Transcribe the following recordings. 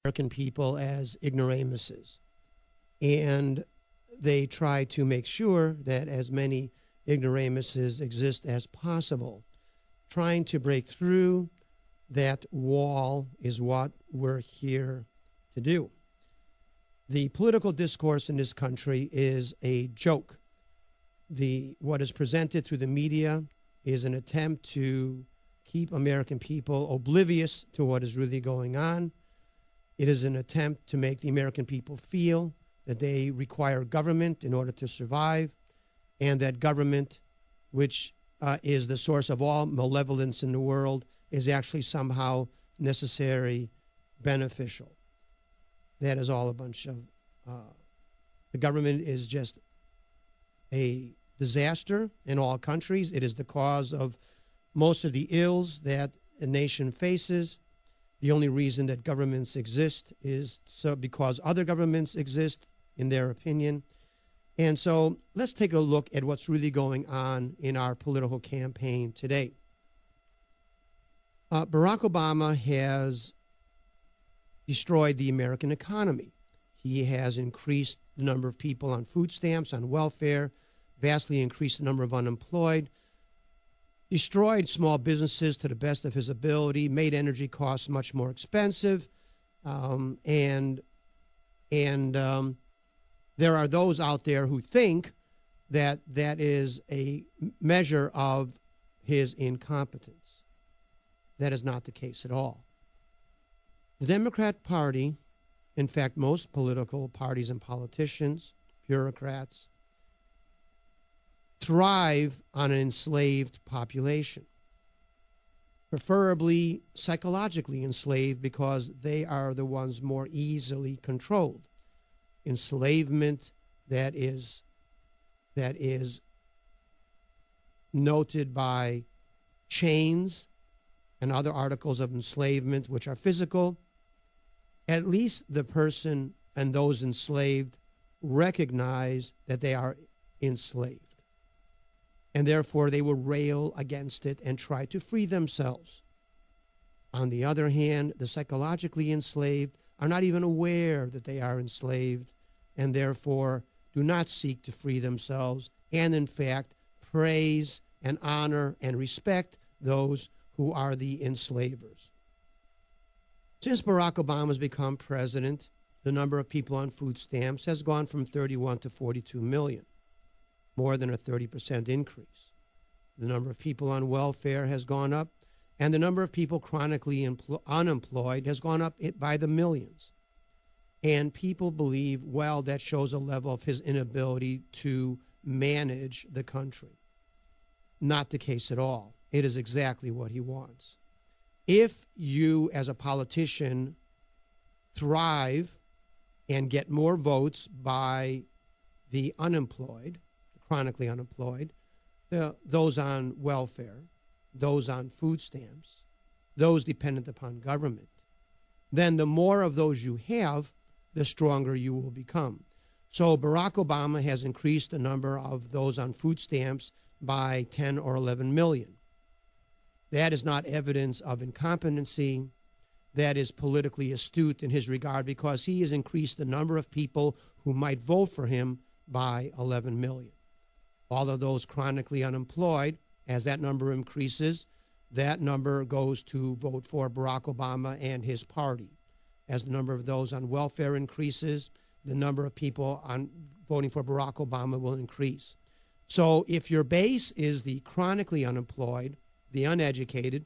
American people as ignoramuses. And they try to make sure that as many ignoramuses exist as possible. Trying to break through that wall is what we're here to do. The political discourse in this country is a joke. What is presented through the media is an attempt to keep American people oblivious to what is really going on. It is an attempt to make the American people feel that they require government in order to survive, and that government, which is the source of all malevolence in the world, is actually somehow necessary, beneficial. That is all a bunch of, the government is just a disaster in all countries. It is the cause of most of the ills that a nation faces. The only reason that governments exist is because other governments exist, in their opinion. And so let's take a look at what's really going on in our political campaign today. Barack Obama has destroyed the American economy. He has increased the number of people on food stamps, on welfare, vastly increased the number of unemployed, destroyed small businesses to the best of his ability, made energy costs much more expensive, and there are those out there who think that that is a measure of his incompetence. That is not the case at all. The Democrat Party, in fact, most political parties and politicians, bureaucrats, thrive on an enslaved population, preferably psychologically enslaved, because they are the ones more easily controlled. Enslavement that is noted by chains and other articles of enslavement which are physical, at least the person and those enslaved recognize that they are enslaved. And therefore they will rail against it and try to free themselves. On the other hand, the psychologically enslaved are not even aware that they are enslaved, and therefore do not seek to free themselves, and in fact praise and honor and respect those who are the enslavers. Since Barack Obama has become president, the number of people on food stamps has gone from 31 to 42 million, more than a 30% increase. The number of people on welfare has gone up, and the number of people chronically unemployed has gone up by the millions. And people believe, well, that shows a level of his inability to manage the country. Not the case at all. It is exactly what he wants. If you, as a politician, thrive and get more votes by the unemployed, chronically unemployed, those on welfare, those on food stamps, those dependent upon government, then the more of those you have, the stronger you will become. So Barack Obama has increased the number of those on food stamps by 10 or 11 million. That is not evidence of incompetency. That is politically astute in his regard, because he has increased the number of people who might vote for him by 11 million. All of those chronically unemployed, as that number increases, that number goes to vote for Barack Obama and his party. As the number of those on welfare increases, the number of people on voting for Barack Obama will increase. So if your base is the chronically unemployed, the uneducated,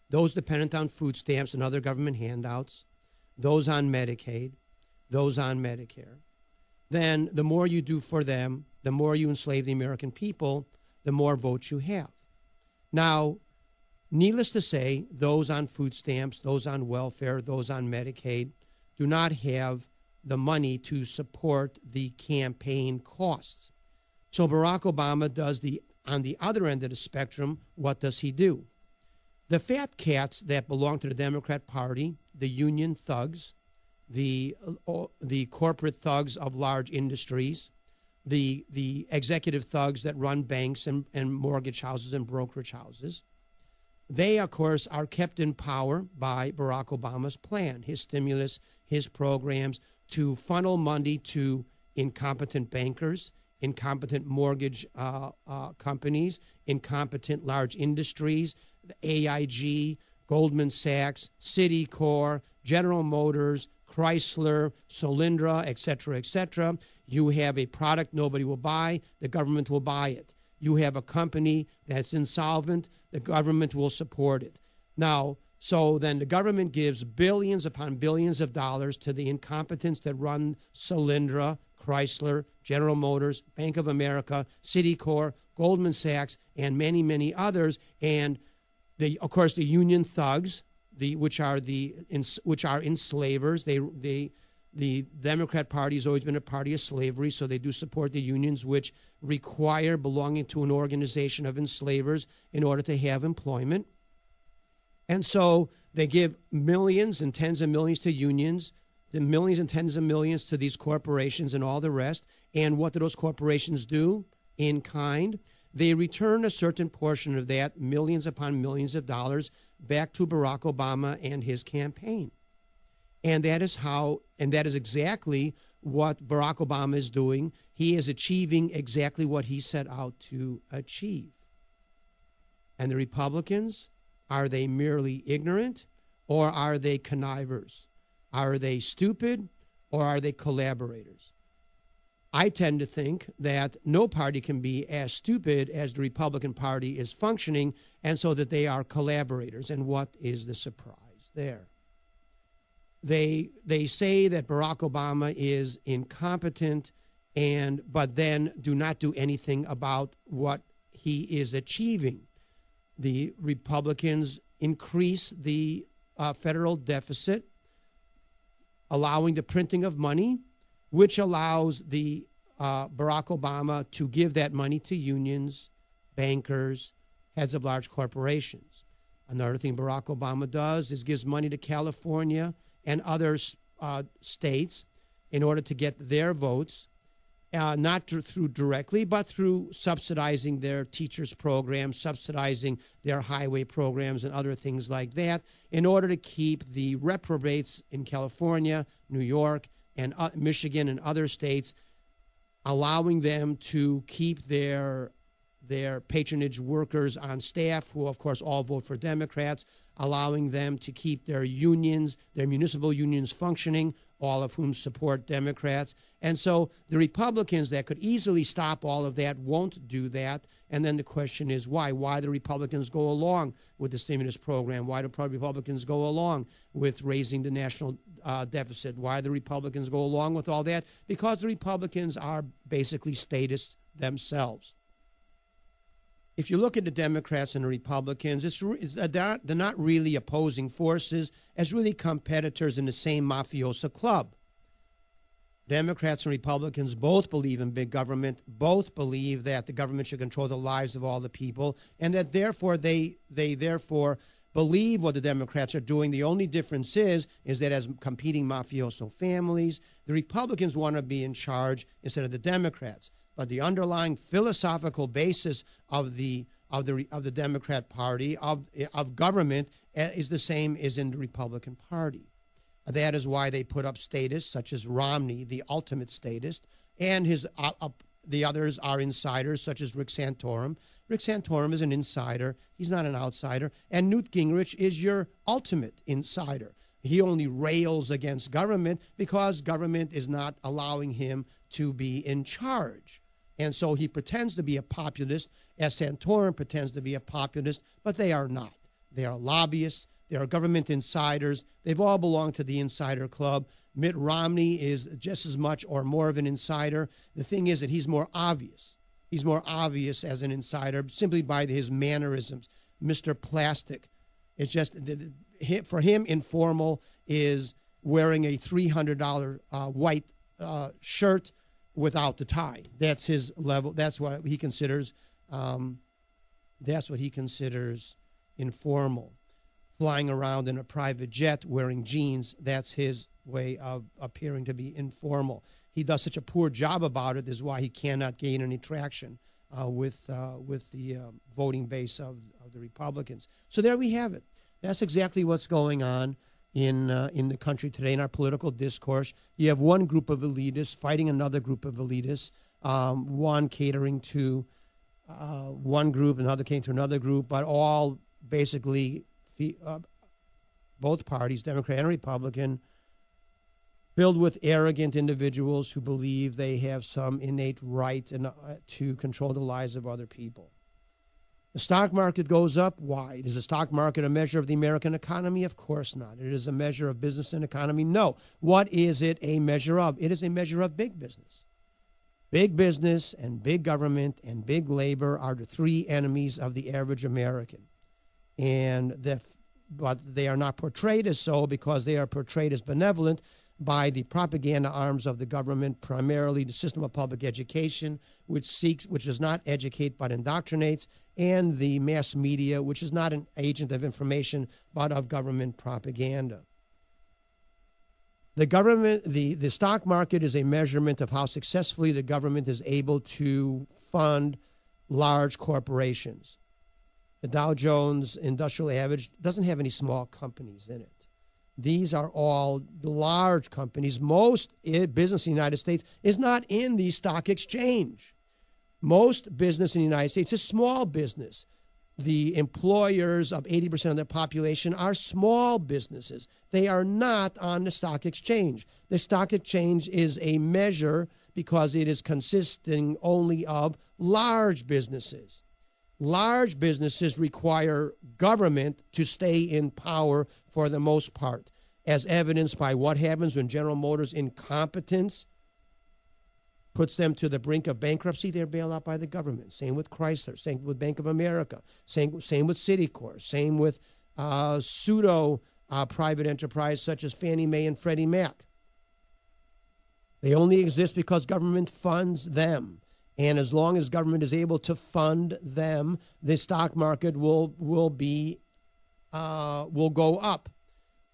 those dependent on food stamps and other government handouts, those on Medicaid, those on Medicare, then the more you do for them, the more you enslave the American people, the more votes you have. Now, needless to say, those on food stamps, those on welfare, those on Medicaid do not have the money to support the campaign costs. So Barack Obama does on the other end of the spectrum, what does he do? The fat cats that belong to the Democrat Party, the union thugs, the corporate thugs of large industries, the executive thugs that run banks and mortgage houses and brokerage houses, they, of course, are kept in power by Barack Obama's plan, his stimulus, his programs to funnel money to incompetent bankers, incompetent mortgage companies, incompetent large industries, the AIG, Goldman Sachs, Citicorp, General Motors, Chrysler, Solyndra, et cetera, You have a product nobody will buy, the government will buy it. You have a company that's insolvent, the government will support it. Now, so then the government gives billions upon billions of dollars to the incompetents that run Solyndra, Chrysler, General Motors, Bank of America, Citicorp, Goldman Sachs, and many, many others. And of course, the union thugs, which are enslavers. The Democrat Party has always been a party of slavery, so they do support the unions, which require belonging to an organization of enslavers in order to have employment. And so they give millions and tens of millions to unions, the millions and tens of millions to these corporations and all the rest. And what do those corporations do? In kind, they return a certain portion of that, millions upon millions of dollars, back to Barack Obama and his campaign. And that is exactly what Barack Obama is doing. He is achieving exactly what he set out to achieve. And the Republicans, are they merely ignorant, or are they connivers? Are they stupid, or are they collaborators? I tend to think that no party can be as stupid as the Republican Party is functioning, and so that they are collaborators. And what is the surprise there? They say that Barack Obama is incompetent, but then do not do anything about what he is achieving. The Republicans increase the federal deficit, allowing the printing of money, which allows the Barack Obama to give that money to unions, bankers, heads of large corporations. Another thing Barack Obama does is gives money to California and other states in order to get their votes, not through directly, but through subsidizing their teachers' programs, subsidizing their highway programs and other things like that, in order to keep the reprobates in California, New York, and Michigan and other states, allowing them to keep their patronage workers on staff, who of course all vote for Democrats, allowing them to keep their unions, their municipal unions functioning, all of whom support Democrats. And so the Republicans that could easily stop all of that won't do that. And then the question is why? Why do Republicans go along with the stimulus program? Why do Republicans go along with raising the national deficit? Why do Republicans go along with all that? Because the Republicans are basically statists themselves. If you look at the Democrats and the Republicans, they're not really opposing forces, as really competitors in the same mafioso club. Democrats and Republicans both believe in big government, both believe that the government should control the lives of all the people, and that therefore they therefore believe what the Democrats are doing. The only difference is that as competing mafioso families, the Republicans want to be in charge instead of the Democrats. But the underlying philosophical basis of the Democrat Party, of government, is the same as in the Republican Party. That is why they put up statists such as Romney, the ultimate statist, and the others are insiders such as Rick Santorum. Rick Santorum is an insider. He's not an outsider. And Newt Gingrich is your ultimate insider. He only rails against government because government is not allowing him to be in charge. And so he pretends to be a populist, as Santorum pretends to be a populist, but they are not. They are lobbyists. They are government insiders. They've all belonged to the insider club. Mitt Romney is just as much or more of an insider. The thing is that he's more obvious. He's more obvious as an insider simply by his mannerisms. Mr. Plastic. It's just, for him, informal is wearing a $300 white shirt without the tie. That's his level. That's what he considers. That's what he considers informal. Flying around in a private jet wearing jeans. That's his way of appearing to be informal. He does such a poor job about it. Is why he cannot gain any traction with the voting base of the Republicans. So there we have it. That's exactly what's going on in the country today in our political discourse. You have one group of elitists fighting another group of elitists, one catering to one group, another catering to another group, but all basically both parties, Democrat and Republican, filled with arrogant individuals who believe they have some innate right to control the lives of other people. The stock market goes up. Why? Is the stock market a measure of the American economy? Of course not. It is a measure of business and economy? No. What is it a measure of? It is a measure of big business. Big business and big government and big labor are the three enemies of the average American. But they are not portrayed as so because they are portrayed as benevolent by the propaganda arms of the government, primarily the system of public education, which does not educate but indoctrinates, and the mass media, which is not an agent of information but of government propaganda. The stock market is a measurement of how successfully the government is able to fund large corporations. The Dow Jones Industrial Average doesn't have any small companies in it. These are all large companies. Most business in the United States is not in the stock exchange. Most business in the United States is small business. The employers of 80% of the population are small businesses. They are not on the stock exchange. The stock exchange is a measure because it is consisting only of large businesses. Large businesses require government to stay in power for the most part, as evidenced by what happens when General Motors' incompetence puts them to the brink of bankruptcy. They're bailed out by the government. Same with Chrysler. Same with Bank of America. Same with Citicorp. Same with private enterprise such as Fannie Mae and Freddie Mac. They only exist because government funds them. And as long as government is able to fund them, the stock market will go up.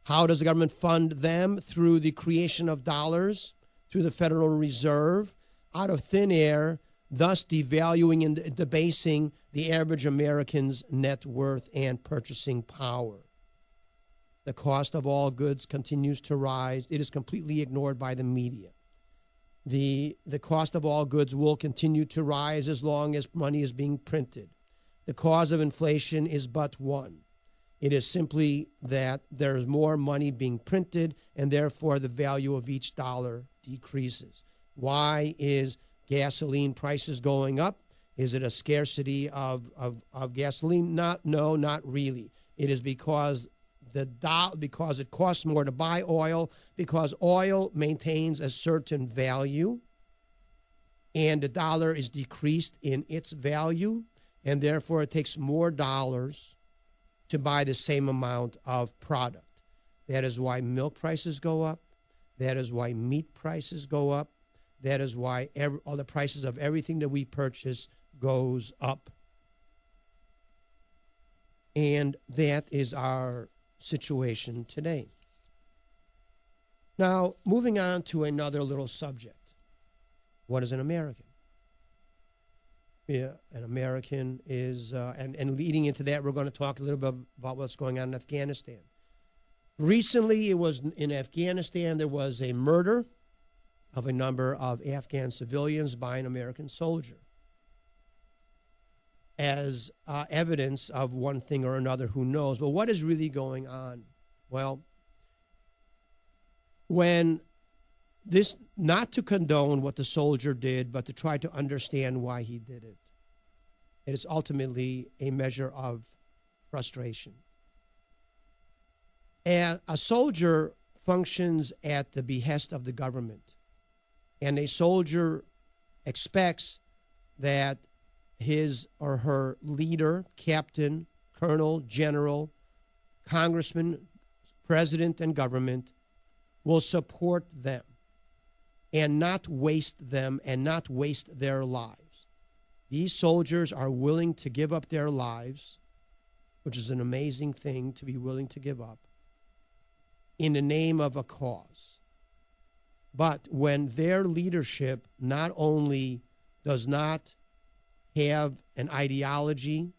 How does the government fund them? Through the creation of dollars, through the Federal Reserve, out of thin air, thus devaluing and debasing the average American's net worth and purchasing power. The cost of all goods continues to rise. It is completely ignored by the media. The cost of all goods will continue to rise as long as money is being printed. The cause of inflation is but one. It is simply that there is more money being printed, and therefore the value of each dollar decreases. Why is gasoline prices going up? Is it a scarcity of gasoline? No, not really. It is because it costs more to buy oil, because oil maintains a certain value, and the dollar is decreased in its value, and therefore it takes more dollars to buy the same amount of product. That is why milk prices go up. That is why meat prices go up. That is why all the prices of everything that we purchase goes up. And that is our situation today. Now, moving on to another little subject. What is an American? Yeah, an American is, and leading into that, we're going to talk a little bit about what's going on in Afghanistan. Recently, it was in Afghanistan, there was a murder of a number of Afghan civilians by an American soldier as evidence of one thing or another, who knows. But what is really going on? Well, when this, not to condone what the soldier did, but to try to understand why he did it. It is ultimately a measure of frustration. And a soldier functions at the behest of the government. And a soldier expects that his or her leader, captain, colonel, general, congressman, president, and government will support them and not waste them and not waste their lives. These soldiers are willing to give up their lives, which is an amazing thing to be willing to give up, in the name of a cause. But when their leadership not only does not have an ideology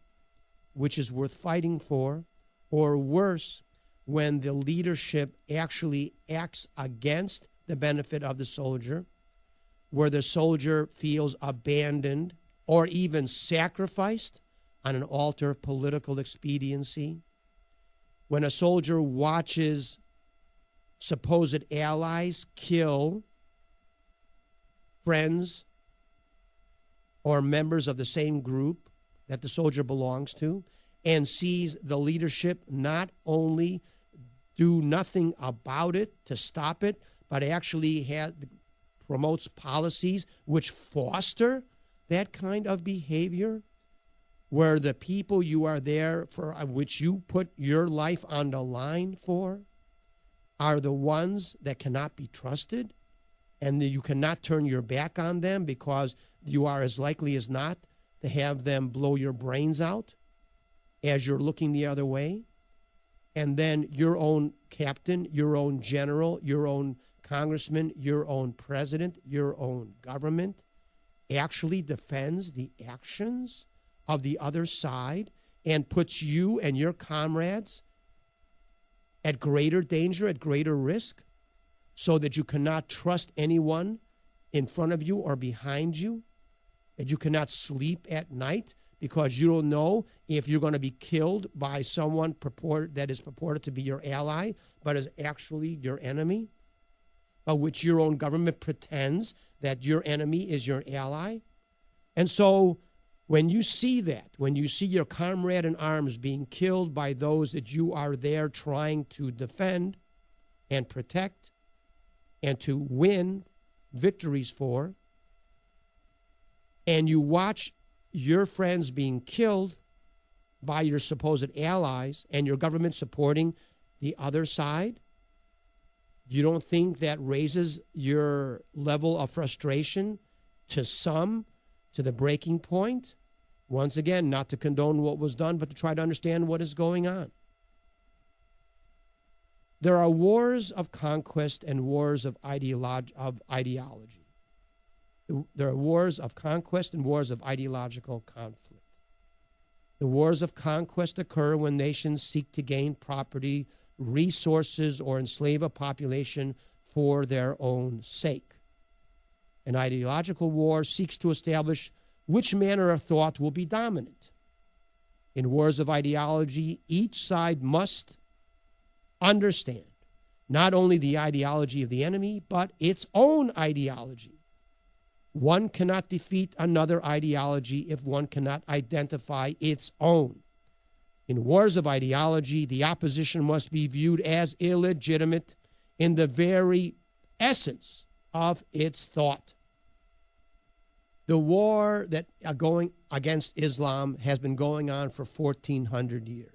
which is worth fighting for, or worse, when the leadership actually acts against the benefit of the soldier, where the soldier feels abandoned or even sacrificed on an altar of political expediency, when a soldier watches supposed allies kill friends or members of the same group that the soldier belongs to, and sees the leadership not only do nothing about it to stop it, but actually promotes policies which foster that kind of behavior, where the people you are there for, which you put your life on the line for, are the ones that cannot be trusted, and you cannot turn your back on them because you are as likely as not to have them blow your brains out as you're looking the other way. And then your own captain, your own general, your own congressman, your own president, your own government actually defends the actions of the other side and puts you and your comrades at greater danger, at greater risk, so that you cannot trust anyone in front of you or behind you, that you cannot sleep at night because you don't know if you're going to be killed by someone that is purported to be your ally, but is actually your enemy, by which your own government pretends that your enemy is your ally. And so when you see that, when you see your comrade in arms being killed by those that you are there trying to defend and protect and to win victories for, and you watch your friends being killed by your supposed allies and your government supporting the other side, you don't think that raises your level of frustration to the breaking point? Once again, not to condone what was done, but to try to understand what is going on. There are wars of conquest and wars of ideology. There are wars of conquest and wars of ideological conflict. The wars of conquest occur when nations seek to gain property, resources, or enslave a population for their own sake. An ideological war seeks to establish which manner of thought will be dominant. In wars of ideology, each side must understand not only the ideology of the enemy, but its own ideology. One cannot defeat another ideology if one cannot identify its own. In wars of ideology, the opposition must be viewed as illegitimate in the very essence of its thought. The war that going against Islam has been going on for 1,400 years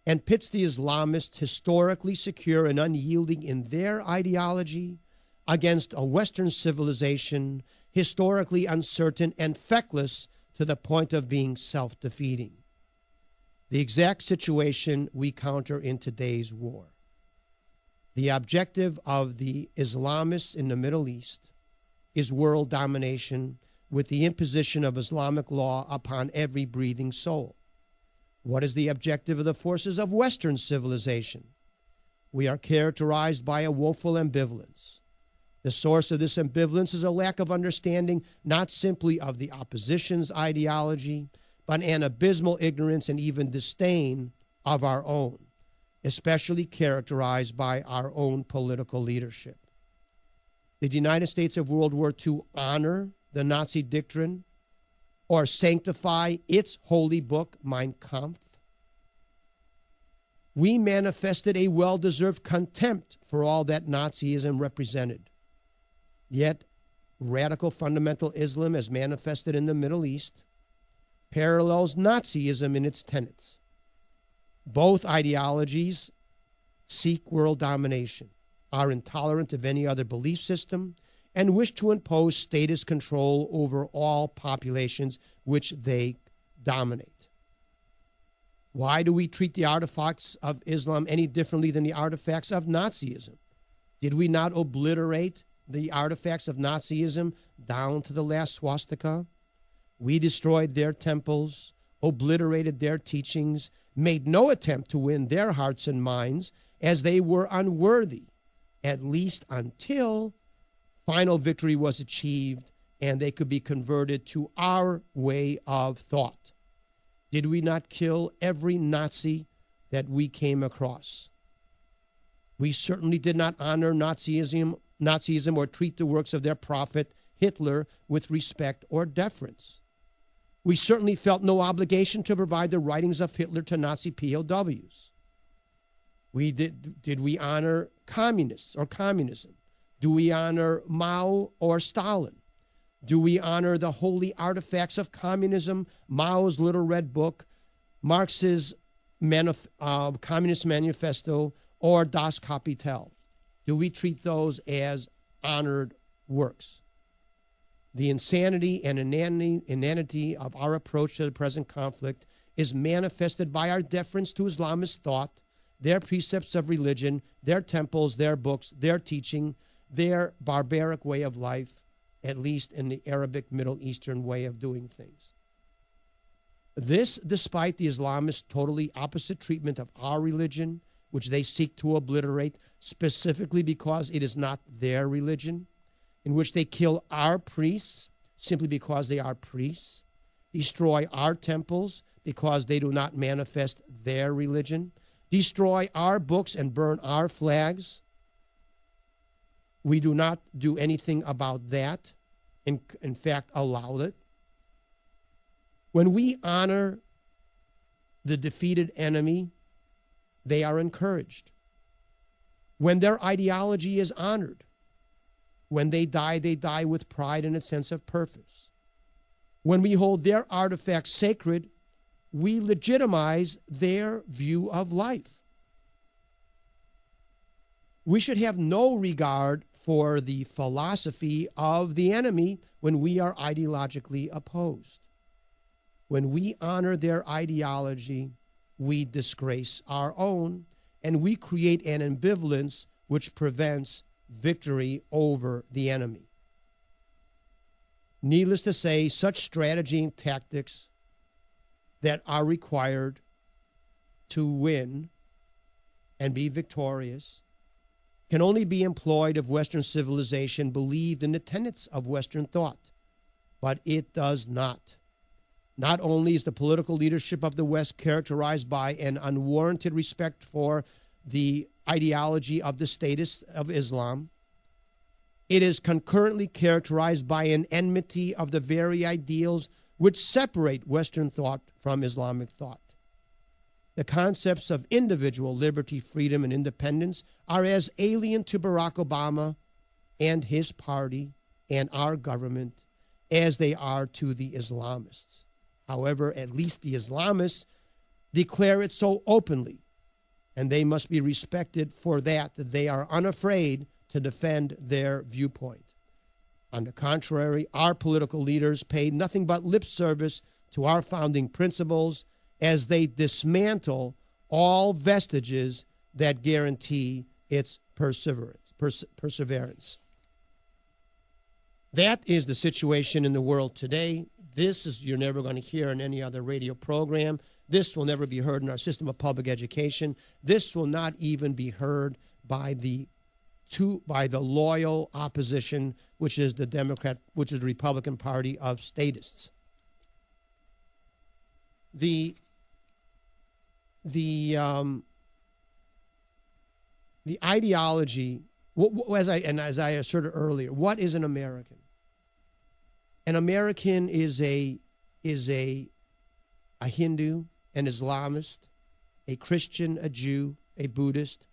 and pits the Islamists, historically secure and unyielding in their ideology, against a Western civilization historically uncertain and feckless to the point of being self-defeating. The exact situation we counter in today's war. The objective of the Islamists in the Middle East is world domination with the imposition of Islamic law upon every breathing soul. What is the objective of the forces of Western civilization? We are characterized by a woeful ambivalence. The source of this ambivalence is a lack of understanding not simply of the opposition's ideology, but an abysmal ignorance and even disdain of our own, especially characterized by our own political leadership. Did the United States of World War II honor the Nazi doctrine or sanctify its holy book, Mein Kampf? We manifested a well-deserved contempt for all that Nazism represented. Yet, radical fundamental Islam, as manifested in the Middle East, parallels Nazism in its tenets. Both ideologies seek world domination, are intolerant of any other belief system, and wish to impose statist control over all populations which they dominate. Why do we treat the artifacts of Islam any differently than the artifacts of Nazism? Did we not obliterate the artifacts of Nazism down to the last swastika? We destroyed their temples, obliterated their teachings, made no attempt to win their hearts and minds, as they were unworthy, at least until final victory was achieved and they could be converted to our way of thought. Did we not kill every Nazi that we came across? We certainly did not honor Nazism or treat the works of their prophet Hitler with respect or deference. We certainly felt no obligation to provide the writings of Hitler to Nazi POWs. Did we honor communists or communism? Do we honor Mao or Stalin? Do we honor the holy artifacts of communism, Mao's Little Red Book, Marx's Communist Manifesto, or Das Kapital? Do we treat those as honored works? The insanity and inanity of our approach to the present conflict is manifested by our deference to Islamist thought, their precepts of religion, their temples, their books, their teaching, their barbaric way of life, at least in the Arabic Middle Eastern way of doing things. This despite the Islamists' totally opposite treatment of our religion, which they seek to obliterate specifically because it is not their religion, in which they kill our priests simply because they are priests, destroy our temples because they do not manifest their religion, destroy our books and burn our flags. We do not do anything about that, in fact, allow it. When we honor the defeated enemy, they are encouraged. When their ideology is honored, when they die with pride and a sense of purpose. When we hold their artifacts sacred, we legitimize their view of life. We should have no regard for the philosophy of the enemy when we are ideologically opposed. When we honor their ideology, we disgrace our own, and we create an ambivalence which prevents victory over the enemy. Needless to say, such strategy and tactics that are required to win and be victorious can only be employed if Western civilization believed in the tenets of Western thought. But it does not. Not only is the political leadership of the West characterized by an unwarranted respect for the ideology of the statists of Islam, it is concurrently characterized by an enmity of the very ideals which separate Western thought from Islamic thought. The concepts of individual liberty, freedom, and independence are as alien to Barack Obama and his party and our government as they are to the Islamists. However, at least the Islamists declare it so openly, and they must be respected for that they are unafraid to defend their viewpoint. On the contrary, our political leaders pay nothing but lip service to our founding principles as they dismantle all vestiges that guarantee its perseverance. That is the situation in the world today. This is you're never going to hear in any other radio program. This will never be heard in our system of public education. This will not even be heard by the loyal opposition, which is the Republican Party of statists. The ideology, as I asserted earlier, what is an American? An American is a Hindu, an Islamist, a Christian, a Jew, a Buddhist,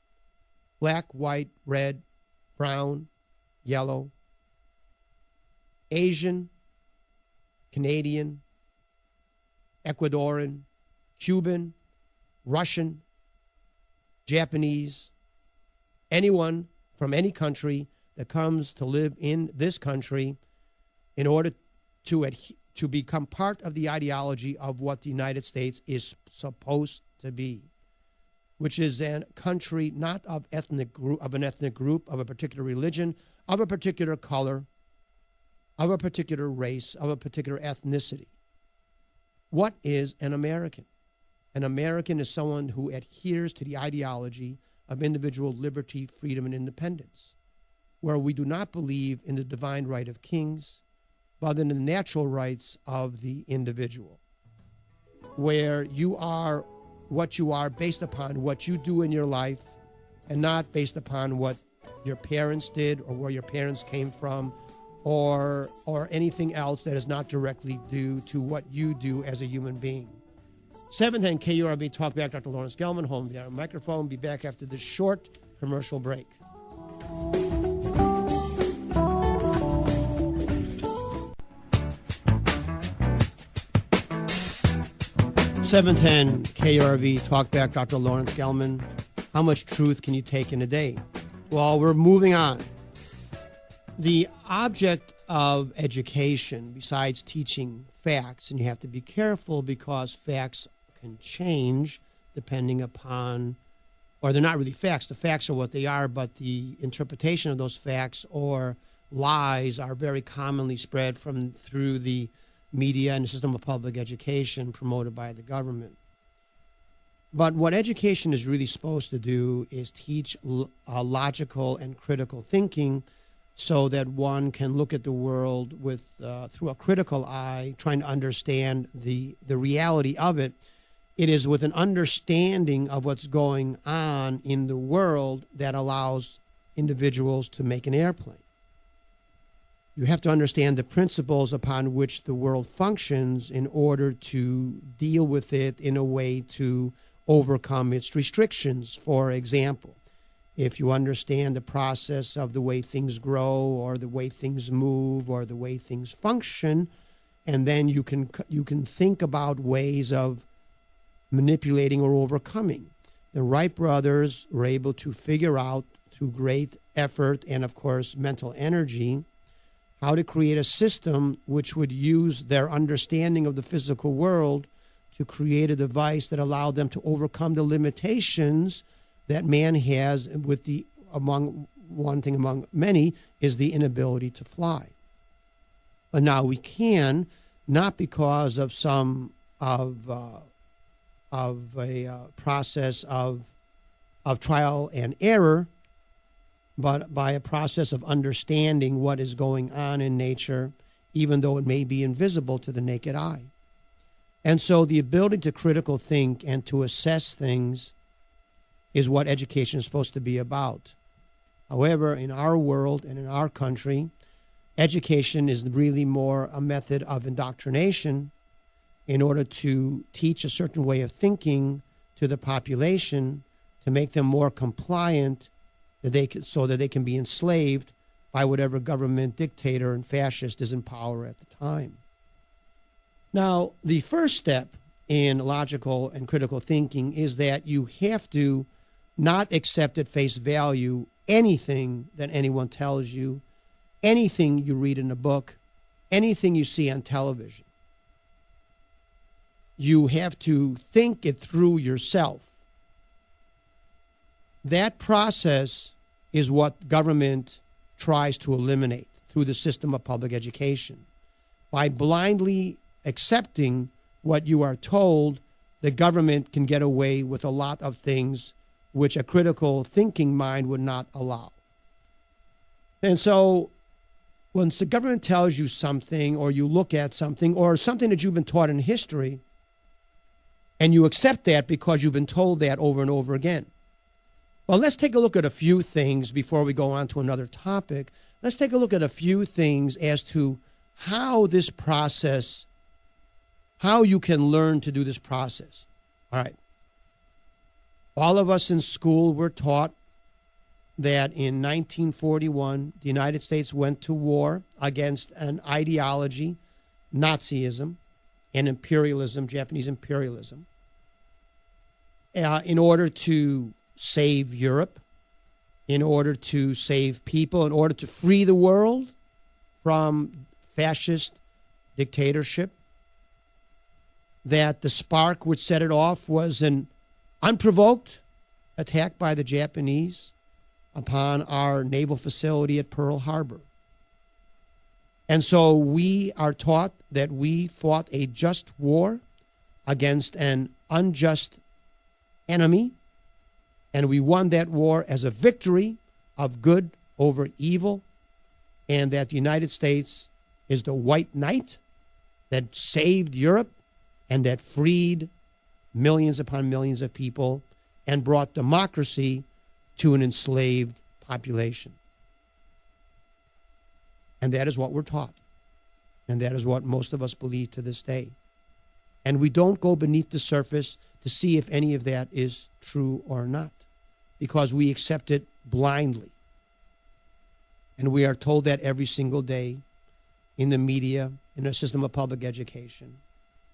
black, white, red, brown, yellow, Asian, Canadian, Ecuadorian, Cuban, Russian, Japanese, anyone from any country that comes to live in this country in order to become part of the ideology of what the United States is supposed to be, which is a country not of an ethnic group, of a particular religion, of a particular color, of a particular race, of a particular ethnicity. What is an American? An American is someone who adheres to the ideology of individual liberty, freedom, and independence, where we do not believe in the divine right of kings, but in the natural rights of the individual, where you are what you are based upon what you do in your life and not based upon what your parents did or where your parents came from or anything else that is not directly due to what you do as a human being. 710 KURB Talkback, Dr. Lawrence Gelman, home via a microphone. Be back after this short commercial break. 710 KRV Talkback, Dr. Lawrence Gelman. How much truth can you take in a day? Well, we're moving on. The object of education, besides teaching facts, and you have to be careful because facts can change depending upon, or they're not really facts. The facts are what they are, but the interpretation of those facts or lies are very commonly spread through the media and the system of public education promoted by the government. But what education is really supposed to do is teach logical and critical thinking so that one can look at the world with through a critical eye, trying to understand the reality of it. It is with an understanding of what's going on in the world that allows individuals to make an airplane. You have to understand the principles upon which the world functions in order to deal with it in a way to overcome its restrictions. For example, if you understand the process of the way things grow or the way things move or the way things function, and then you can think about ways of manipulating or overcoming. The Wright brothers were able to figure out through great effort and, of course, mental energy how to create a system which would use their understanding of the physical world to create a device that allowed them to overcome the limitations that man has with among many is the inability to fly. But now we can, not because of a process of trial and error, but by a process of understanding what is going on in nature, even though it may be invisible to the naked eye. And so the ability to critical think and to assess things is what education is supposed to be about. However, in our world and in our country, education is really more a method of indoctrination in order to teach a certain way of thinking to the population to make them more compliant so that they can be enslaved by whatever government dictator and fascist is in power at the time. Now, the first step in logical and critical thinking is that you have to not accept at face value anything that anyone tells you, anything you read in a book, anything you see on television. You have to think it through yourself. That process is what government tries to eliminate through the system of public education. By blindly accepting what you are told, the government can get away with a lot of things which a critical thinking mind would not allow. And so once the government tells you something, or you look at something, or something that you've been taught in history, and you accept that because you've been told that over and over again. Well, let's take a look at a few things before we go on to another topic. Let's take a look at a few things as to how this process, how you can learn to do this process. All right. All of us in school were taught that in 1941, the United States went to war against an ideology, Nazism, and imperialism, Japanese imperialism, in order to save Europe, in order to save people, in order to free the world from fascist dictatorship, that the spark which set it off was an unprovoked attack by the Japanese upon our naval facility at Pearl Harbor. And so we are taught that we fought a just war against an unjust enemy, and we won that war as a victory of good over evil, and that the United States is the white knight that saved Europe and that freed millions upon millions of people and brought democracy to an enslaved population. And that is what we're taught. And that is what most of us believe to this day. And we don't go beneath the surface to see if any of that is true or not, because we accept it blindly. And we are told that every single day in the media, in the system of public education,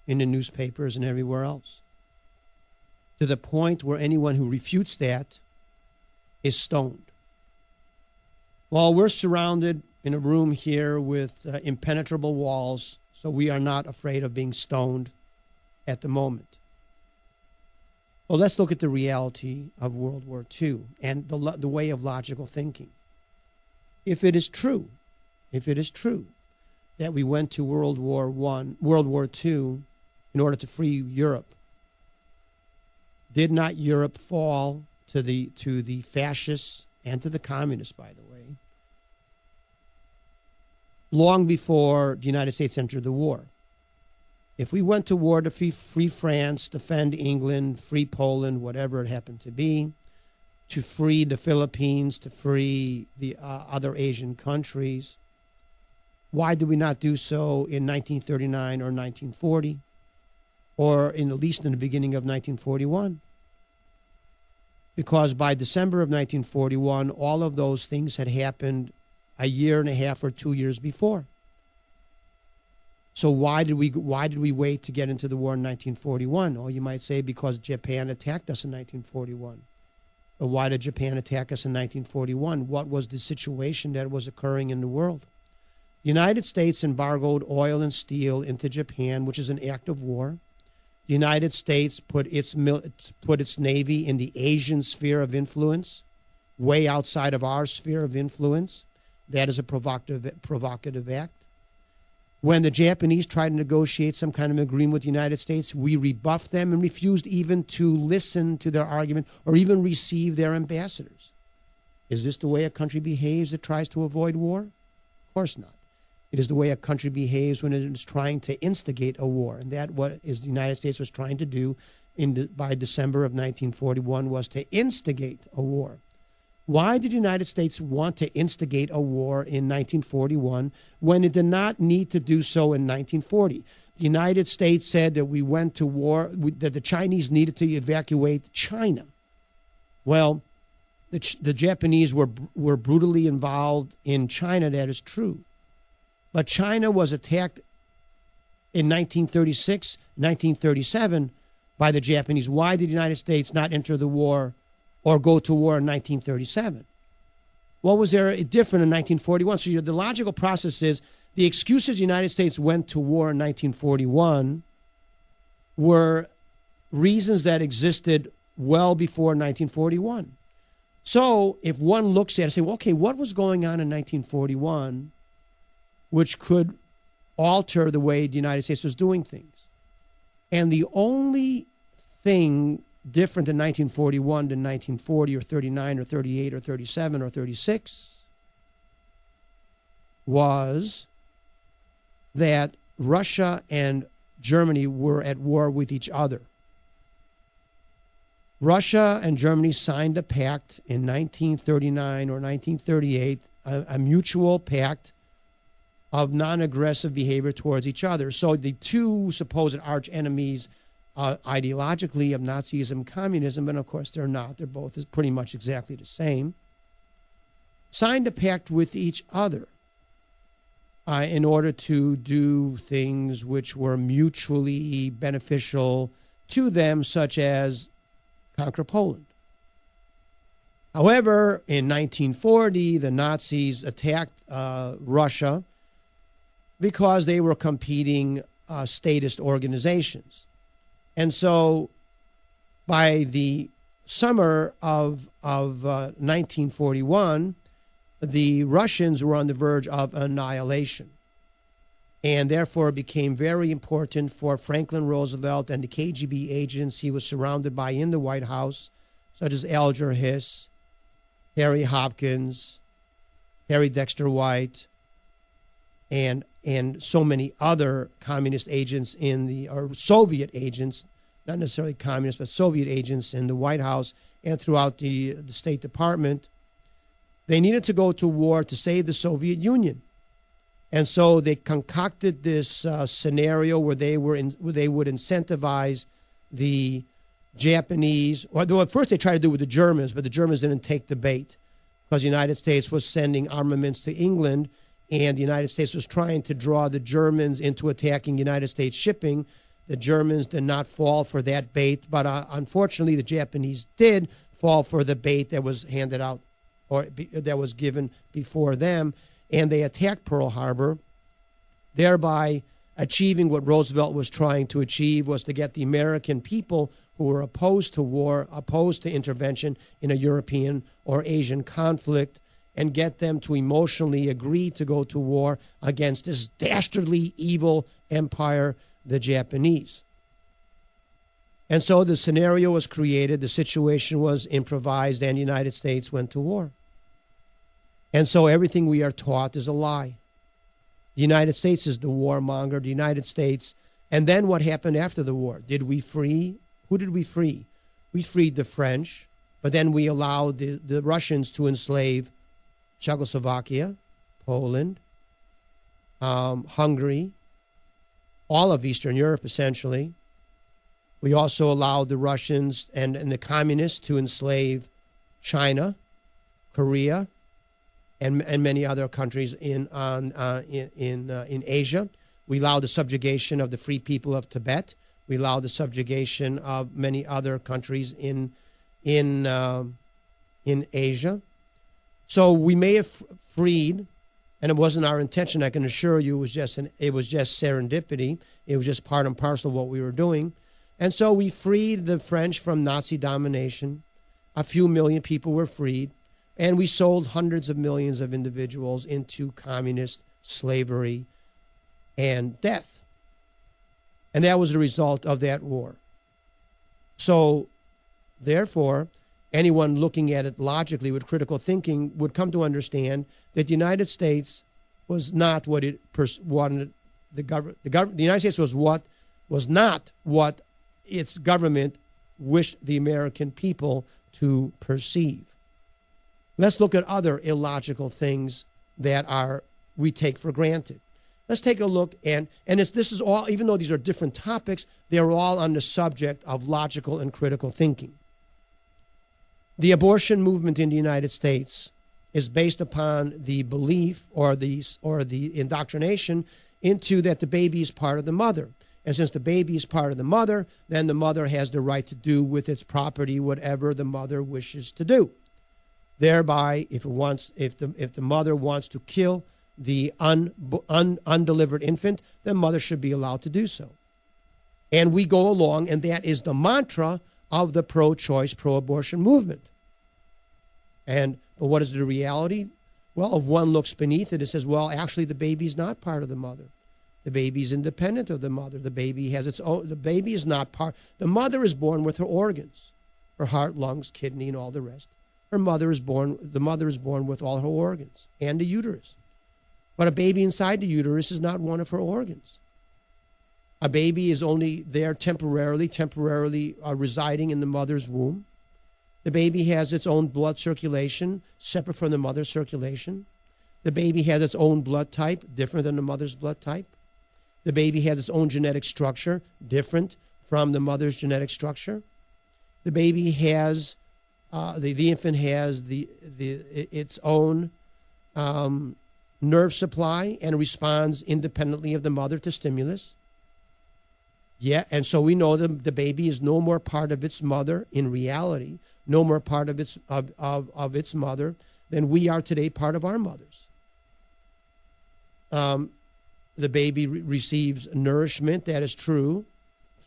in the newspapers, and everywhere else, to the point where anyone who refutes that is stoned. Well, we're surrounded in a room here with impenetrable walls, so we are not afraid of being stoned at the moment. Well, let's look at the reality of World War II and the way of logical thinking. If it is true that we went to World War II in order to free Europe, did not Europe fall to the fascists and to the communists, by the way, long before the United States entered the war? If we went to war to free France, defend England, free Poland, whatever it happened to be, to free the Philippines, to free the other Asian countries, why did we not do so in 1939 or 1940, or at least in the beginning of 1941? Because by December of 1941, all of those things had happened a year and a half or 2 years before. So why did we wait to get into the war in 1941? Or you might say because Japan attacked us in 1941. But why did Japan attack us in 1941? What was the situation that was occurring in the world? The United States embargoed oil and steel into Japan, which is an act of war. The United States put its navy in the Asian sphere of influence, way outside of our sphere of influence. That is a provocative act. When the Japanese tried to negotiate some kind of agreement with the United States, we rebuffed them and refused even to listen to their argument or even receive their ambassadors. Is this the way a country behaves that tries to avoid war? Of course not. It is the way a country behaves when it is trying to instigate a war. And that what is the United States was trying to do by December of 1941 was to instigate a war. Why did the United States want to instigate a war in 1941 when it did not need to do so in 1940? The United States said that we went to war, that the Chinese needed to evacuate China. Well, the Japanese were brutally involved in China, that is true. But China was attacked in 1936, 1937 by the Japanese. Why did the United States not enter the war or go to war in 1937? What was there different in 1941? So the logical process is the excuses the United States went to war in 1941 were reasons that existed well before 1941. So if one looks at it and say, well, okay, what was going on in 1941 which could alter the way the United States was doing things? And the only thing different in 1941 than 1940 or 39 or 38 or 37 or 36 was that Russia and Germany were at war with each other. Russia and Germany signed a pact in 1939 or 1938, a mutual pact of non-aggressive behavior towards each other. So the two supposed arch enemies ideologically of Nazism and communism, and of course they're not, they're both pretty much exactly the same, signed a pact with each other in order to do things which were mutually beneficial to them, such as conquer Poland. However, in 1940, the Nazis attacked Russia because they were competing statist organizations. And so by the summer of 1941, the Russians were on the verge of annihilation. and therefore became very important for Franklin Roosevelt and the KGB agents he was surrounded by in the White House, such as Alger Hiss, Harry Hopkins, Harry Dexter White, and so many other communist agents or Soviet agents, not necessarily communist, but Soviet agents in the White House and throughout the State Department. They needed to go to war to save the Soviet Union. And so they concocted this scenario where they would incentivize the Japanese. Well, at first they tried to do it with the Germans, but the Germans didn't take the bait because the United States was sending armaments to England, and the United States was trying to draw the Germans into attacking United States shipping. The Germans did not fall for that bait, but unfortunately the Japanese did fall for the bait that was handed out or that was given before them. And they attacked Pearl Harbor, thereby achieving what Roosevelt was trying to achieve, was to get the American people who were opposed to war, opposed to intervention in a European or Asian conflict, and get them to emotionally agree to go to war against this dastardly, evil empire, the Japanese. And so the scenario was created, the situation was improvised, and the United States went to war. And so everything we are taught is a lie. The United States is the warmonger, the United States. And then what happened after the war? Did we free? Who did we free? We freed the French, but then we allowed the Russians to enslave Czechoslovakia, Poland, Hungary, all of Eastern Europe, essentially. We also allowed the Russians and the communists to enslave China, Korea, and many other countries in Asia. We allowed the subjugation of the free people of Tibet. We allowed the subjugation of many other countries in Asia. So we may have freed, and it wasn't our intention. I can assure you, it was just serendipity. It was just part and parcel of what we were doing. And so we freed the French from Nazi domination. A few million people were freed. And we sold hundreds of millions of individuals into communist slavery and death. And that was the result of that war. So, therefore, anyone looking at it logically with critical thinking would come to understand that the United States was not what it wanted. The United States was not what its government wished the American people to perceive. Let's look at other illogical things that we take for granted. Let's take a look, and this is all, even though these are different topics, they're all on the subject of logical and critical thinking. The abortion movement in the United States is based upon the belief or the indoctrination into that the baby is part of the mother. And since the baby is part of the mother, then the mother has the right to do with its property whatever the mother wishes to do. Thereby, if the mother wants to kill the undelivered infant, the mother should be allowed to do so. And we go along, and that is the mantra of the pro-choice, pro-abortion movement. But what is the reality? Well, if one looks beneath it, it says, well, actually, the baby is not part of the mother. The baby is independent of the mother. The baby has its own. The baby is not part. The mother is born with her organs, her heart, lungs, kidney, and all the rest. The mother is born with all her organs and the uterus. But a baby inside the uterus is not one of her organs. A baby is only there temporarily residing in the mother's womb. The baby has its own blood circulation, separate from the mother's circulation. The baby has its own blood type, different than the mother's blood type. The baby has its own genetic structure, different from the mother's genetic structure. The baby has the infant has its own nerve supply and responds independently of the mother to stimulus. Yeah, and so we know that the baby is no more part of its mother in reality, no more part of its mother than we are today part of our mothers. The baby receives nourishment, that is true,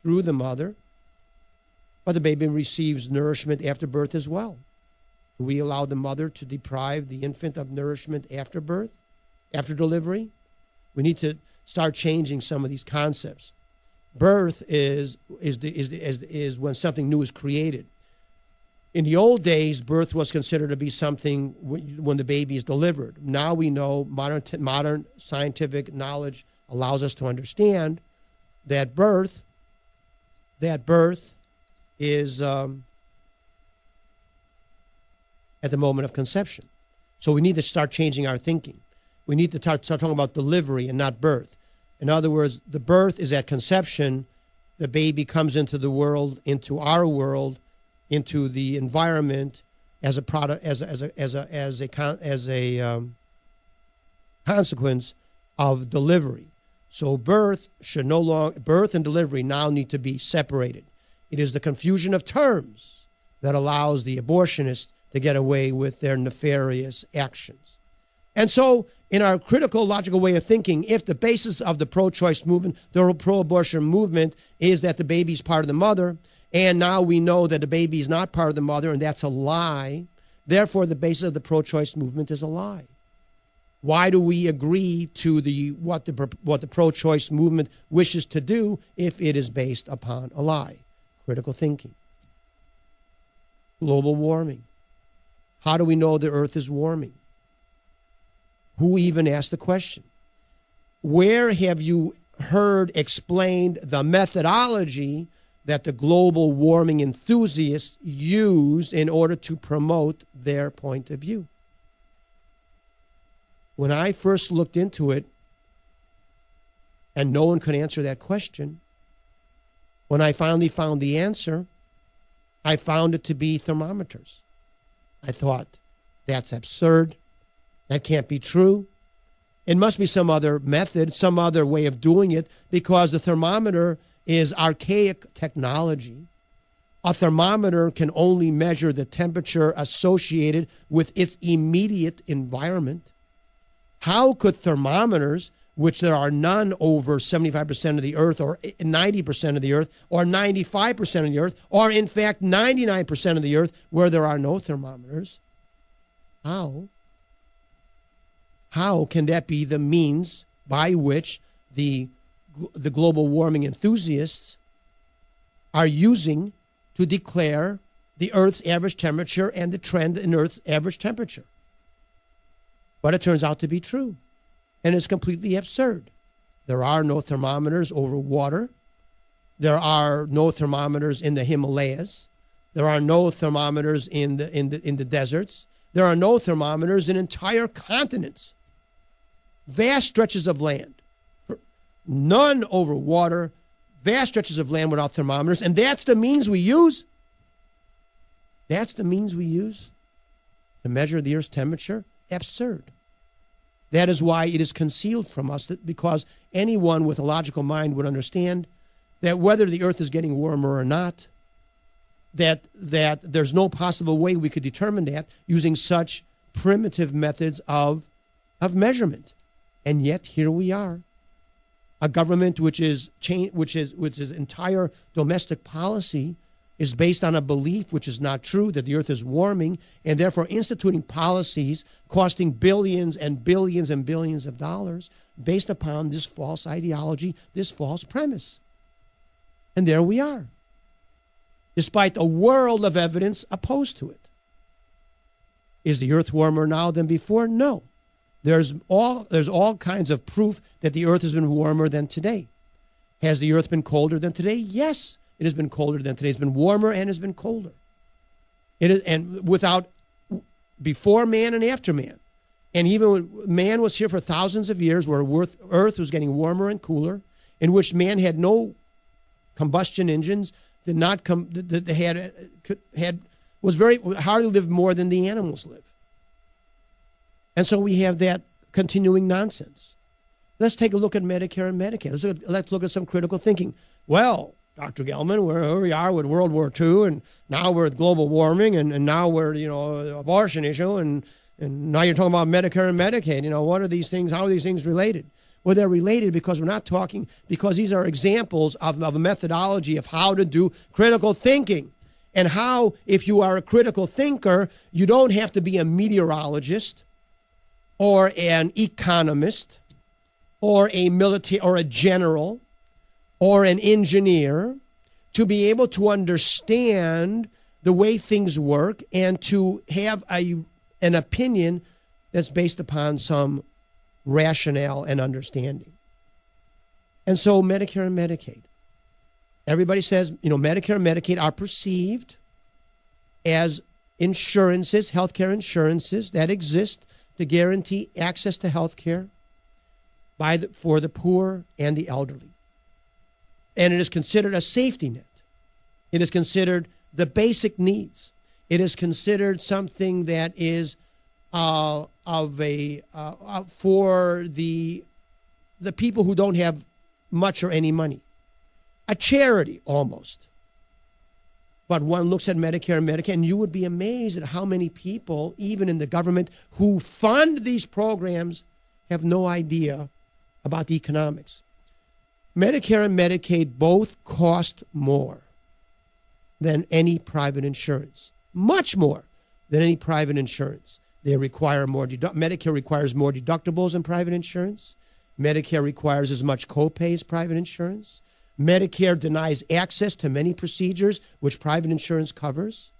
through the mother. But the baby receives nourishment after birth as well. Do we allow the mother to deprive the infant of nourishment after birth, after delivery? We need to start changing some of these concepts. Birth is when something new is created. In the old days, birth was considered to be something when the baby is delivered. Now we know modern scientific knowledge allows us to understand that birth is at the moment of conception. So we need to start changing our thinking. We need to start talking about delivery and not birth. In other words, the birth is at conception. The baby comes into the world, into our world, into the environment as a product, as a consequence of delivery. So birth and delivery now need to be separated. It is the confusion of terms that allows the abortionists to get away with their nefarious actions. And so, in our critical, logical way of thinking, if the basis of the pro-choice movement, the pro-abortion movement, is that the baby's part of the mother, and now we know that the baby is not part of the mother, and that's a lie, therefore the basis of the pro-choice movement is a lie. Why do we agree to what the pro-choice movement wishes to do if it is based upon a lie? Critical thinking. Global warming. How do we know the earth is warming? Who even asked the question? Where have you heard explained the methodology that the global warming enthusiasts use in order to promote their point of view? When I first looked into it, and no one could answer that question, when I finally found the answer, I found it to be thermometers. I thought, that's absurd. That can't be true. It must be some other method, some other way of doing it, because the thermometer is archaic technology. A thermometer can only measure the temperature associated with its immediate environment. How could thermometers, which there are none over 75% of the earth, or 90% of the earth, or 95% of the earth, or in fact 99% of the earth where there are no thermometers, how can that be the means by which the global warming enthusiasts are using to declare the Earth's average temperature and the trend in Earth's average temperature? But it turns out to be true, and it's completely absurd. There are no thermometers over water. There are no thermometers in the Himalayas. There are no thermometers in the deserts. There are no thermometers in entire continents. Vast stretches of land. None over water. Vast stretches of land without thermometers. And that's the means we use. That's the means we use to measure the Earth's temperature. Absurd. That is why it is concealed from us, because anyone with a logical mind would understand that whether the Earth is getting warmer or not, that there's no possible way we could determine that using such primitive methods of measurement. And yet here we are, a government which is entire domestic policy is based on a belief which is not true, that the earth is warming, and therefore instituting policies costing billions and billions and billions of dollars based upon this false ideology, this false premise. And there we are, despite a world of evidence opposed to it. Is the earth warmer now than before? No. There's all kinds of proof that the earth has been warmer than today. Has the earth been colder than today? Yes, it has been colder than today. It's been warmer and has been colder. It is, and before man and after man. And even when man was here for thousands of years, where earth was getting warmer and cooler, in which man had no combustion engines, hardly lived more than the animals live. And so we have that continuing nonsense. Let's take a look at Medicare and Medicaid. Let's look at some critical thinking. Well, Dr. Gelman, here we are with World War II, and now we're with global warming, and now we're, abortion issue, and now you're talking about Medicare and Medicaid. What are these things? How are these things related? Well, they're related because because these are examples of a methodology of how to do critical thinking. And how, if you are a critical thinker, you don't have to be a meteorologist or an economist or a military or a general or an engineer to be able to understand the way things work and to have an opinion that's based upon some rationale and understanding. And so Medicare and Medicaid. Everybody says, Medicare and Medicaid are perceived as insurances, healthcare insurances that exist to guarantee access to healthcare for the poor and the elderly. And it is considered a safety net. It is considered the basic needs. It is considered something that is for the people who don't have much or any money. A charity, almost. But one looks at Medicare and Medicaid, and you would be amazed at how many people, even in the government, who fund these programs have no idea about the economics. Medicare and Medicaid both cost more than any private insurance. Much more than any private insurance. They require more. Medicare requires more deductibles than private insurance. Medicare requires as much copay as private insurance. Medicare denies access to many procedures which private insurance covers.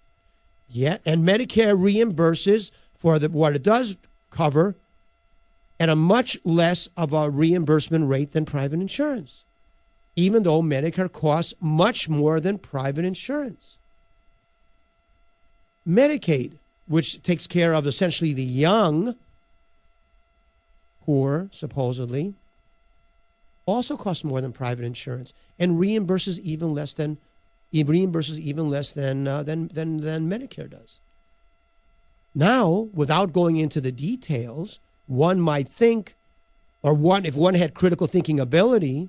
Yeah, and Medicare reimburses for what it does cover at a much less of a reimbursement rate than private insurance, even though Medicare costs much more than private insurance. Medicaid, which takes care of essentially the young, poor, supposedly, also costs more than private insurance and reimburses even less than Medicare does. Now, without going into the details, one might think, if one had critical thinking ability,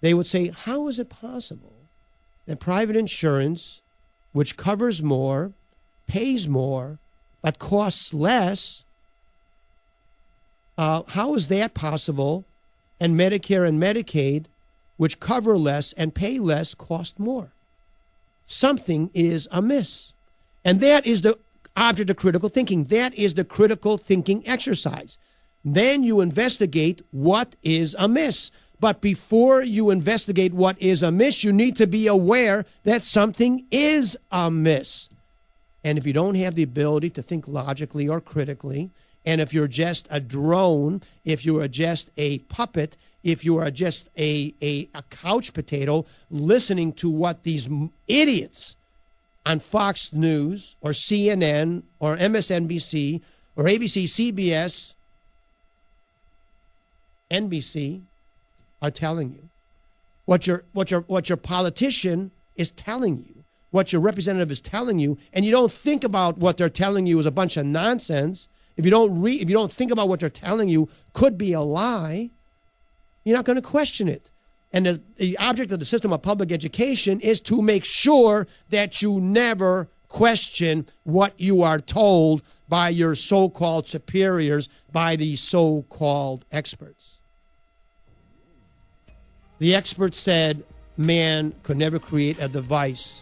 they would say, how is it possible that private insurance, which covers more, pays more, but costs less, how is that possible? And Medicare and Medicaid, which cover less and pay less, cost more. Something is amiss. And that is the object of critical thinking. That is the critical thinking exercise. Then you investigate what is amiss. But before you investigate what is amiss, you need to be aware that something is amiss. And if you don't have the ability to think logically or critically, and if you're just a drone, if you are just a puppet, if you are just a couch potato listening to what these idiots on Fox News or CNN or MSNBC or ABC, CBS, NBC are telling you, what your politician is telling you, what your representative is telling you, and you don't think about what they're telling you is a bunch of nonsense, if you don't think about what they're telling you could be a lie, you're not going to question it. And the object of the system of public education is to make sure that you never question what you are told by your so-called superiors, by the so-called experts. The experts said man could never create a device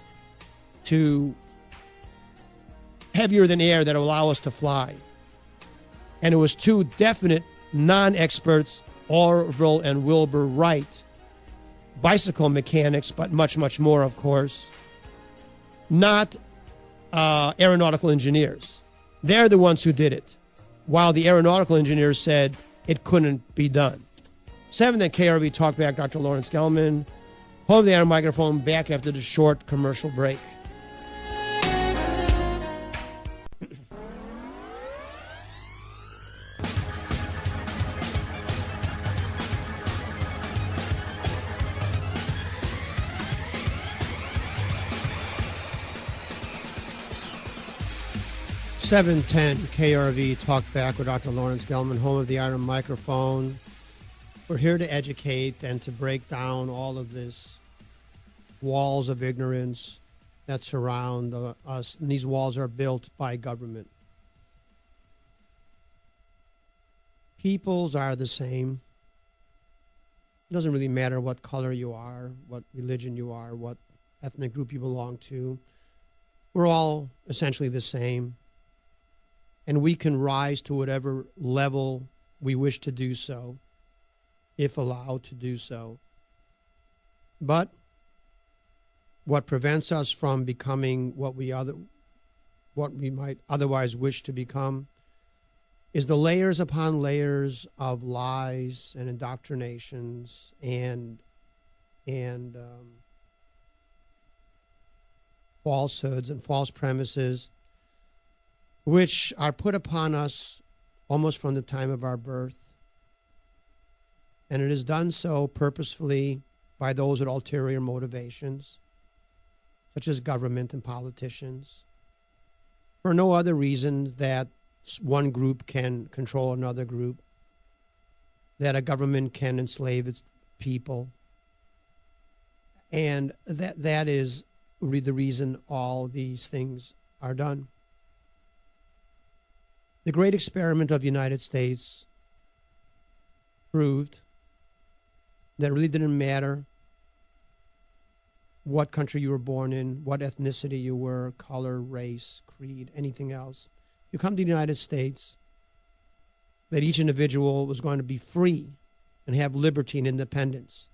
heavier than air that will allow us to fly. And it was two definite non-experts, Orville and Wilbur Wright, bicycle mechanics, but much, much more, of course, not aeronautical engineers. They're the ones who did it, while the aeronautical engineers said it couldn't be done. 7th at KRV Talkback, Dr. Lawrence Gelman, home of the Iron Microphone, back after the short commercial break. (7:10) KRV Talkback with Dr. Lawrence Gelman, home of the Iron Microphone. We're here to educate and to break down all of this walls of ignorance that surround us. And these walls are built by government. Peoples are the same. It doesn't really matter what color you are, what religion you are, what ethnic group you belong to. We're all essentially the same. And we can rise to whatever level we wish to do so if allowed to do so. But what prevents us from becoming what we might otherwise wish to become is the layers upon layers of lies and indoctrinations and falsehoods and false premises which are put upon us almost from the time of our birth. And it is done so purposefully by those with ulterior motivations, such as government and politicians, for no other reason that one group can control another group, that a government can enslave its people. And that is the reason all these things are done. The great experiment of the United States proved that it really didn't matter what country you were born in, what ethnicity you were, color, race, creed, anything else. You come to the United States, that each individual was going to be free and have liberty and independence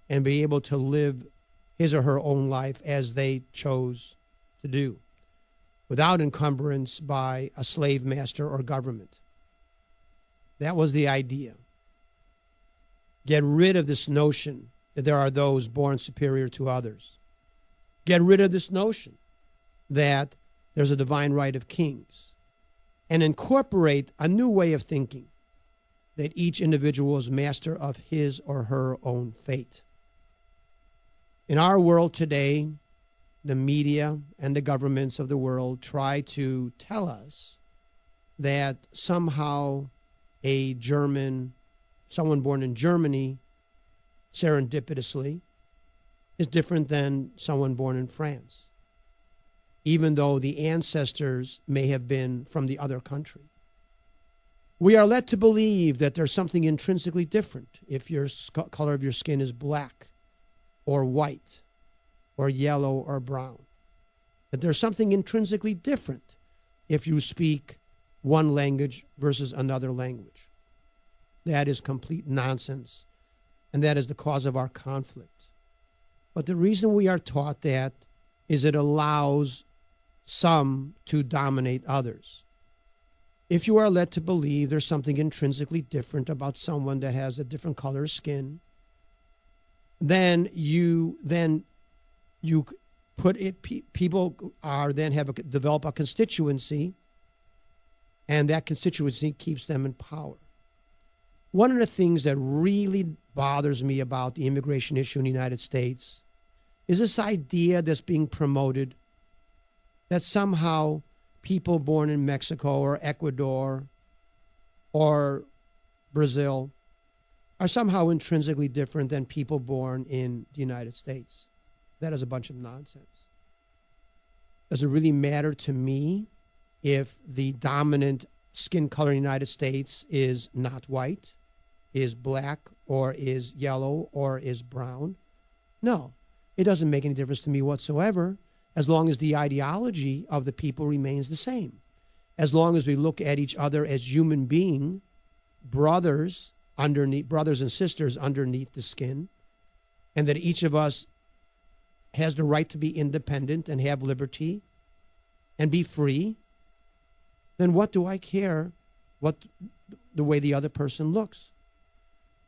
and be able to live his or her own life as they chose to do, without encumbrance by a slave master or government. That was the idea. Get rid of this notion that there are those born superior to others. Get rid of this notion that there's a divine right of kings, and incorporate a new way of thinking, that each individual is master of his or her own fate. In our world today, the media and the governments of the world try to tell us that somehow someone born in Germany, serendipitously, is different than someone born in France, even though the ancestors may have been from the other country. We are led to believe that there's something intrinsically different if your color of your skin is black or white or yellow or brown. That there's something intrinsically different if you speak one language versus another language. That is complete nonsense, and that is the cause of our conflict. But the reason we are taught that is it allows some to dominate others. If you are led to believe there's something intrinsically different about someone that has a different color of skin, then you put it. People are then develop a constituency, and that constituency keeps them in power. One of the things that really bothers me about the immigration issue in the United States is this idea that's being promoted that somehow people born in Mexico or Ecuador or Brazil are somehow intrinsically different than people born in the United States. That is a bunch of nonsense. Does it really matter to me if the dominant skin color in the United States is not white, is black, or is yellow, or is brown? No, it doesn't make any difference to me whatsoever, as long as the ideology of the people remains the same. As long as we look at each other as human beings, brothers and sisters underneath the skin, and that each of us has the right to be independent and have liberty and be free, then what do I care what the way the other person looks?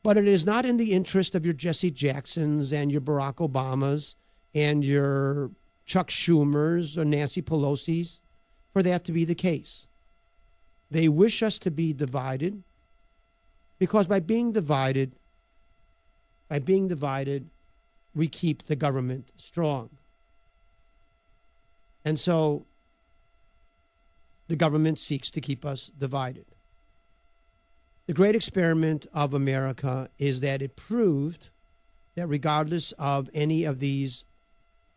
But it is not in the interest of your Jesse Jacksons and your Barack Obamas and your Chuck Schumers or Nancy Pelosi's for that to be the case. They wish us to be divided, because by being divided, we keep the government strong. And so the government seeks to keep us divided. The great experiment of America is that it proved that regardless of any of these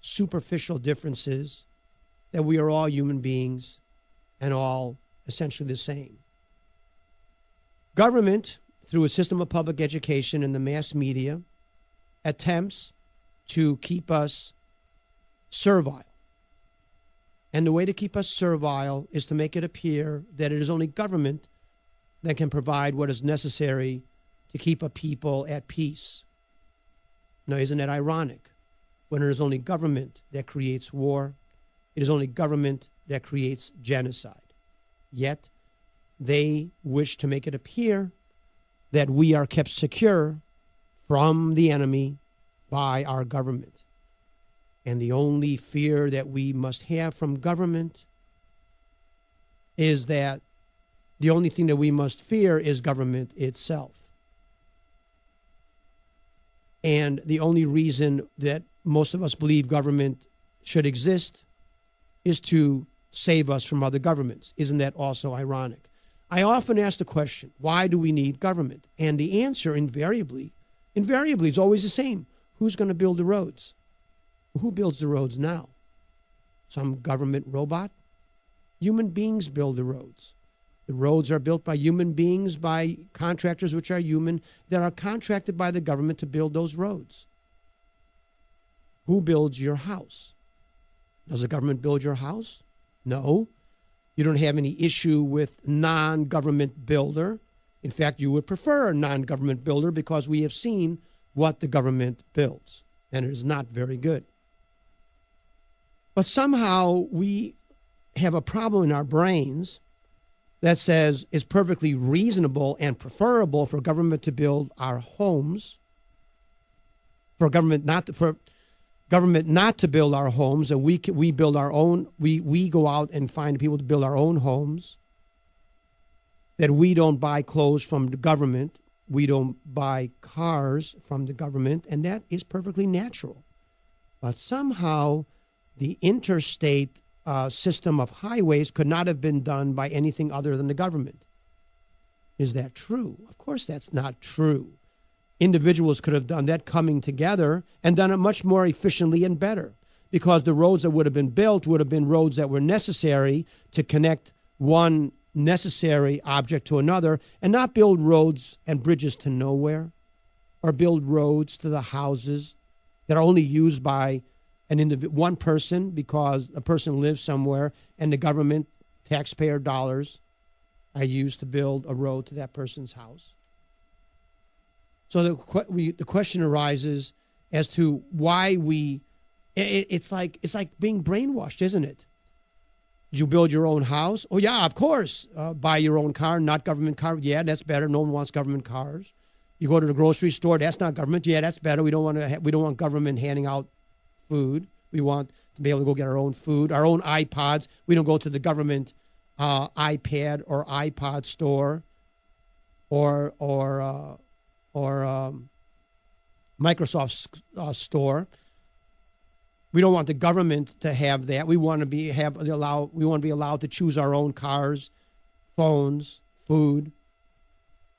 superficial differences, that we are all human beings and all essentially the same. Government, through a system of public education and the mass media, attempts to keep us servile. And the way to keep us servile is to make it appear that it is only government that can provide what is necessary to keep a people at peace. Now, isn't that ironic? When it is only government that creates war, it is only government that creates genocide. Yet, they wish to make it appear that we are kept secure from the enemy by our government. And the only fear that we must have from government is that the only thing that we must fear is government itself. And the only reason that most of us believe government should exist is to save us from other governments. Isn't that also ironic? I often ask the question, why do we need government? And the answer invariably is always the same. Who's going to build the roads? Who builds the roads now? Some government robot? Human beings build the roads. The roads are built by human beings, by contractors which are human, that are contracted by the government to build those roads. Who builds your house? Does the government build your house? No. You don't have any issue with non-government builder. In fact, you would prefer a non-government builder because we have seen what the government builds, and it is not very good. But somehow we have a problem in our brains that says it's perfectly reasonable and preferable for government to build our homes, for government not to build our homes, that we build our own, we go out and find people to build our own homes, that we don't buy clothes from the government, we don't buy cars from the government, and that is perfectly natural. But somehow the interstate system of highways could not have been done by anything other than the government. Is that true? Of course that's not true. Individuals could have done that coming together and done it much more efficiently and better, because the roads that would have been built would have been roads that were necessary to connect one necessary object to another, and not build roads and bridges to nowhere, or build roads to the houses that are only used by one person because a person lives somewhere and the government taxpayer dollars are used to build a road to that person's house. So the question arises as to why it's like being brainwashed, isn't it? You build your own house? Oh yeah, of course. Buy your own car, not government car. Yeah, that's better. No one wants government cars. You go to the grocery store. That's not government. Yeah, that's better. We don't want government handing out food. We want to be able to go get our own food, our own iPods. We don't go to the government iPad or iPod store or Microsoft store. We don't want the government to have that. We want to be allowed to choose our own cars, phones, food.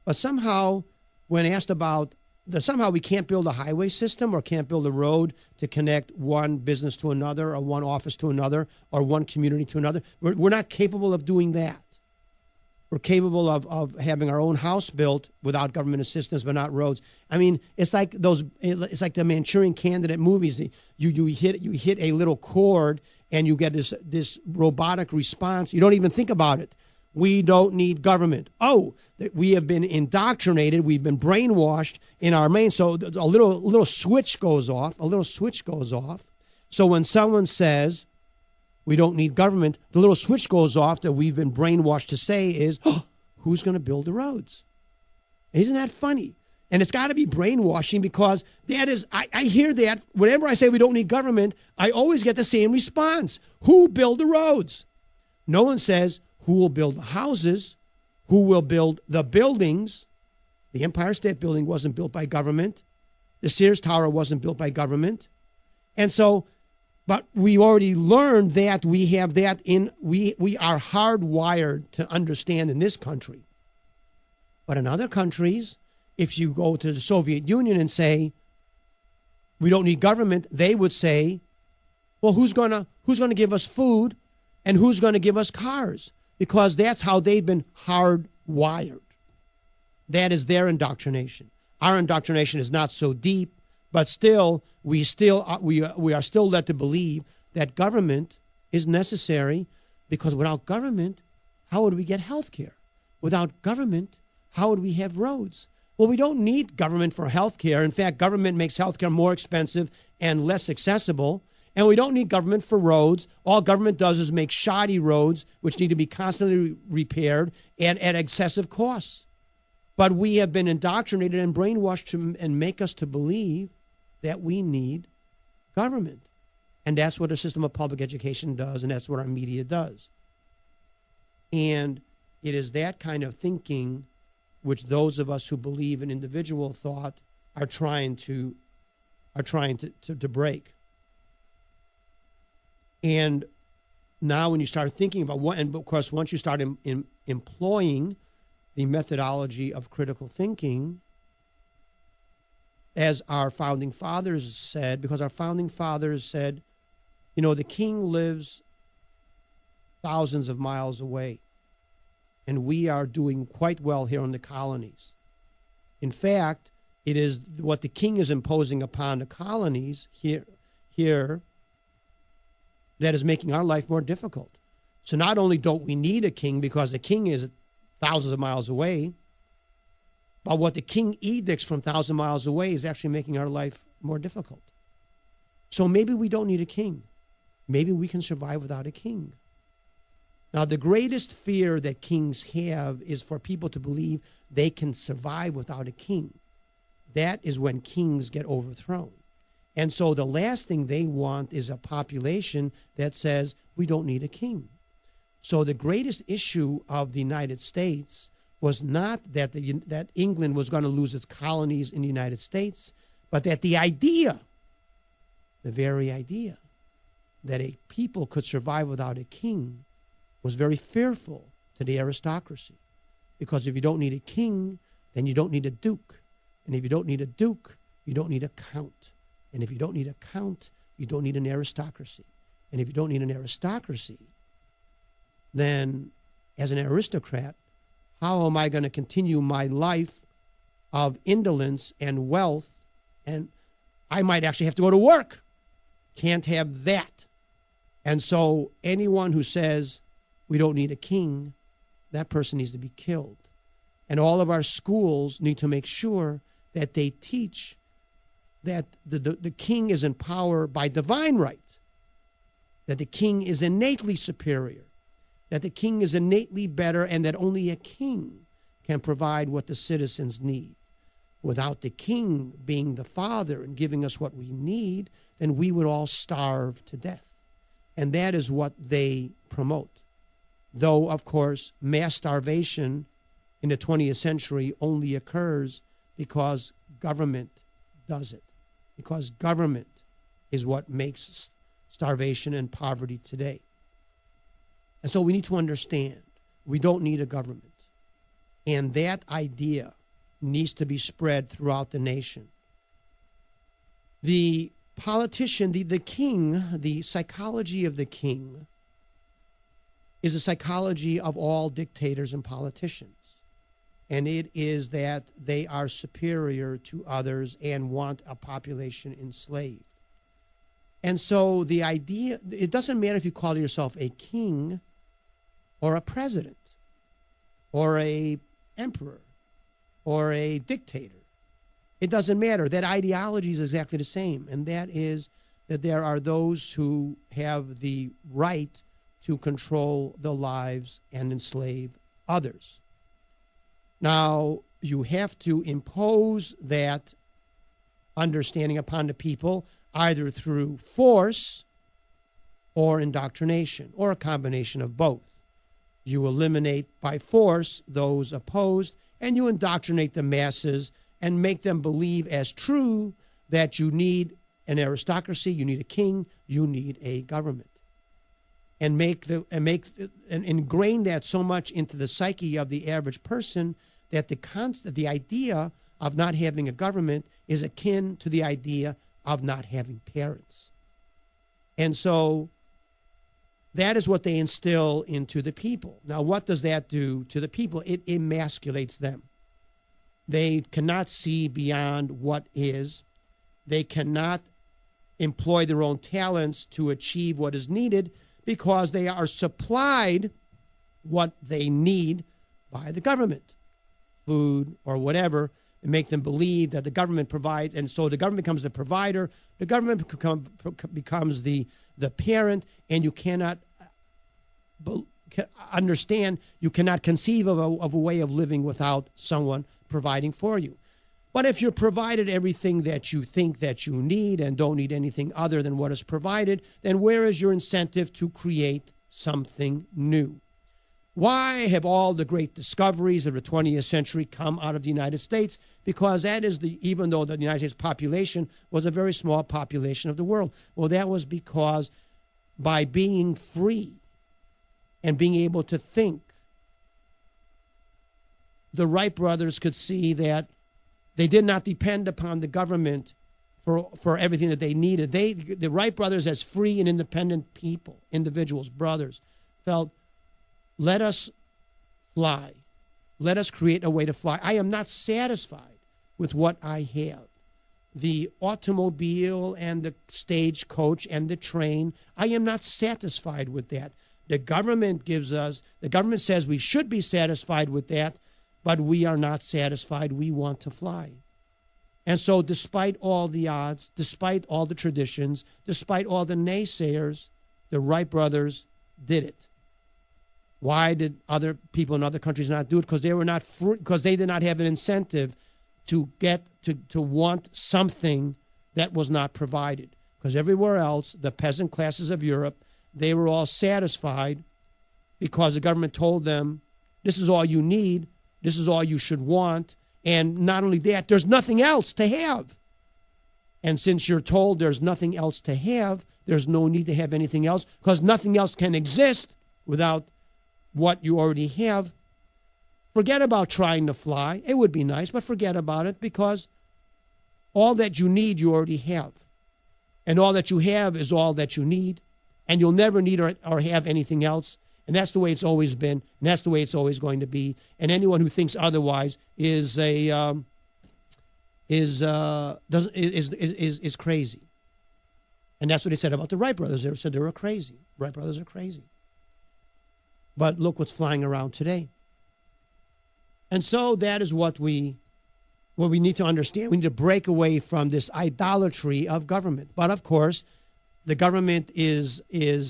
But somehow, when asked about somehow we can't build a highway system or can't build a road to connect one business to another or one office to another or one community to another. We're not capable of doing that. We're capable of having our own house built without government assistance, but not roads. I mean, it's like the Manchurian Candidate movies. You hit a little chord and you get this robotic response. You don't even think about it. We don't need government. Oh, we have been indoctrinated. We've been brainwashed in our mind. So a little switch goes off. A little switch goes off. So when someone says we don't need government, the little switch goes off that we've been brainwashed to say is, oh, who's going to build the roads? Isn't that funny? And it's got to be brainwashing, because that is, I hear that whenever I say we don't need government, I always get the same response. Who build the roads? No one says who will build the houses, who will build the buildings. The Empire State Building wasn't built by government. The Sears Tower wasn't built by government. And so, but we already learned that we have that we are hardwired to understand in this country. But in other countries, if you go to the Soviet Union and say, we don't need government, they would say, well, who's gonna give us food and who's gonna give us cars? Because that's how they've been hardwired. That is their indoctrination. Our indoctrination is not so deep, but still, we are still led to believe that government is necessary, because without government, how would we get health care? Without government, how would we have roads? Well, we don't need government for health care. In fact, government makes health care more expensive and less accessible. And we don't need government for roads. All government does is make shoddy roads, which need to be constantly repaired and at excessive costs. But we have been indoctrinated and brainwashed and make us to believe that we need government. And that's what a system of public education does, and that's what our media does. And it is that kind of thinking which those of us who believe in individual thought are trying to break. And now when you start thinking about what, and of course once you start employing the methodology of critical thinking, as our founding fathers said, because our founding fathers said, you know, the king lives thousands of miles away, and we are doing quite well here in the colonies. In fact, it is what the king is imposing upon the colonies here that is making our life more difficult. So not only don't we need a king because the king is thousands of miles away, but what the king edicts from 1,000 miles away is actually making our life more difficult. So maybe we don't need a king. Maybe we can survive without a king. Now, the greatest fear that kings have is for people to believe they can survive without a king. That is when kings get overthrown. And so the last thing they want is a population that says, we don't need a king. So the greatest issue of the United States was not that that England was going to lose its colonies in the United States, but that the very idea that a people could survive without a king was very fearful to the aristocracy. Because if you don't need a king, then you don't need a duke. And if you don't need a duke, you don't need a count. And if you don't need a count, you don't need an aristocracy. And if you don't need an aristocracy, then as an aristocrat, how am I going to continue my life of indolence and wealth? And I might actually have to go to work. Can't have that. And so anyone who says we don't need a king, that person needs to be killed. And all of our schools need to make sure that they teach that the king is in power by divine right, that the king is innately superior, that the king is innately better, and that only a king can provide what the citizens need. Without the king being the father and giving us what we need, then we would all starve to death. And that is what they promote. Though, of course, mass starvation in the 20th century only occurs because government does it. Because government is what makes starvation and poverty today. And so we need to understand we don't need a government. And that idea needs to be spread throughout the nation. The politician, the king, the psychology of the king is a psychology of all dictators and politicians. And it is that they are superior to others and want a population enslaved. And so the idea, it doesn't matter if you call yourself a king or a president or a emperor or a dictator. It doesn't matter. That ideology is exactly the same. And that is that there are those who have the right to control the lives and enslave others. Now, you have to impose that understanding upon the people either through force or indoctrination, or a combination of both. You eliminate by force those opposed, and you indoctrinate the masses and make them believe as true that you need an aristocracy, you need a king, you need a government. And ingrain that so much into the psyche of the average person that the idea of not having a government is akin to the idea of not having parents. And so that is what they instill into the people. Now, what does that do to the people? It emasculates them. They cannot see beyond what is. They cannot employ their own talents to achieve what is needed because they are supplied what they need by the government, food or whatever. and make them believe that the government provides, and so the government becomes the provider, the government becomes the parent, and you cannot understand, you cannot conceive of a way of living without someone providing for you. But if you're provided everything that you think that you need and don't need anything other than what is provided, then where is your incentive to create something new? Why have all the great discoveries of the 20th century come out of the United States? Because that is even though the United States population was a very small population of the world. Well, that was because by being free and being able to think, the Wright brothers could see that they did not depend upon the government for everything that they needed. The Wright brothers, as free and independent people, individuals, brothers, felt, let us fly. Let us create a way to fly. I am not satisfied with what I have. The automobile and the stagecoach and the train, I am not satisfied with that. The government says we should be satisfied with that, but we are not satisfied. We want to fly. And so despite all the odds, despite all the traditions, despite all the naysayers, the Wright brothers did it. Why did other people in other countries not do it? Because they did not have an incentive to want something that was not provided. Because everywhere else, the peasant classes of Europe, they were all satisfied because the government told them, this is all you need, this is all you should want, and not only that, there's nothing else to have. And since you're told there's nothing else to have, there's no need to have anything else, because nothing else can exist without what you already have. Forget about trying to fly. It would be nice, but forget about it, because all that you need, you already have. And all that you have is all that you need, and you'll never need or have anything else. And that's the way it's always been, and that's the way it's always going to be. And anyone who thinks otherwise is crazy. And that's what they said about the Wright brothers. They said they were crazy. Wright brothers are crazy. But look what's flying around today. And so that is what we need to understand. We need to break away from this idolatry of government. But of course, the government is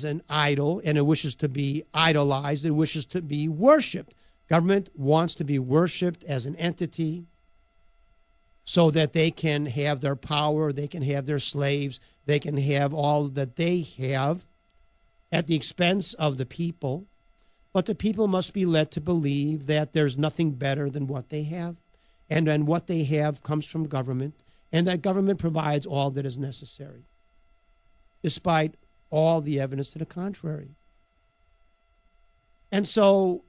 an idol, and it wishes to be idolized. It wishes to be worshipped. Government wants to be worshipped as an entity so that they can have their power, they can have their slaves, they can have all that they have at the expense of the people. But the people must be led to believe that there's nothing better than what they have, and then what they have comes from government, and that government provides all that is necessary, despite all the evidence to the contrary. And so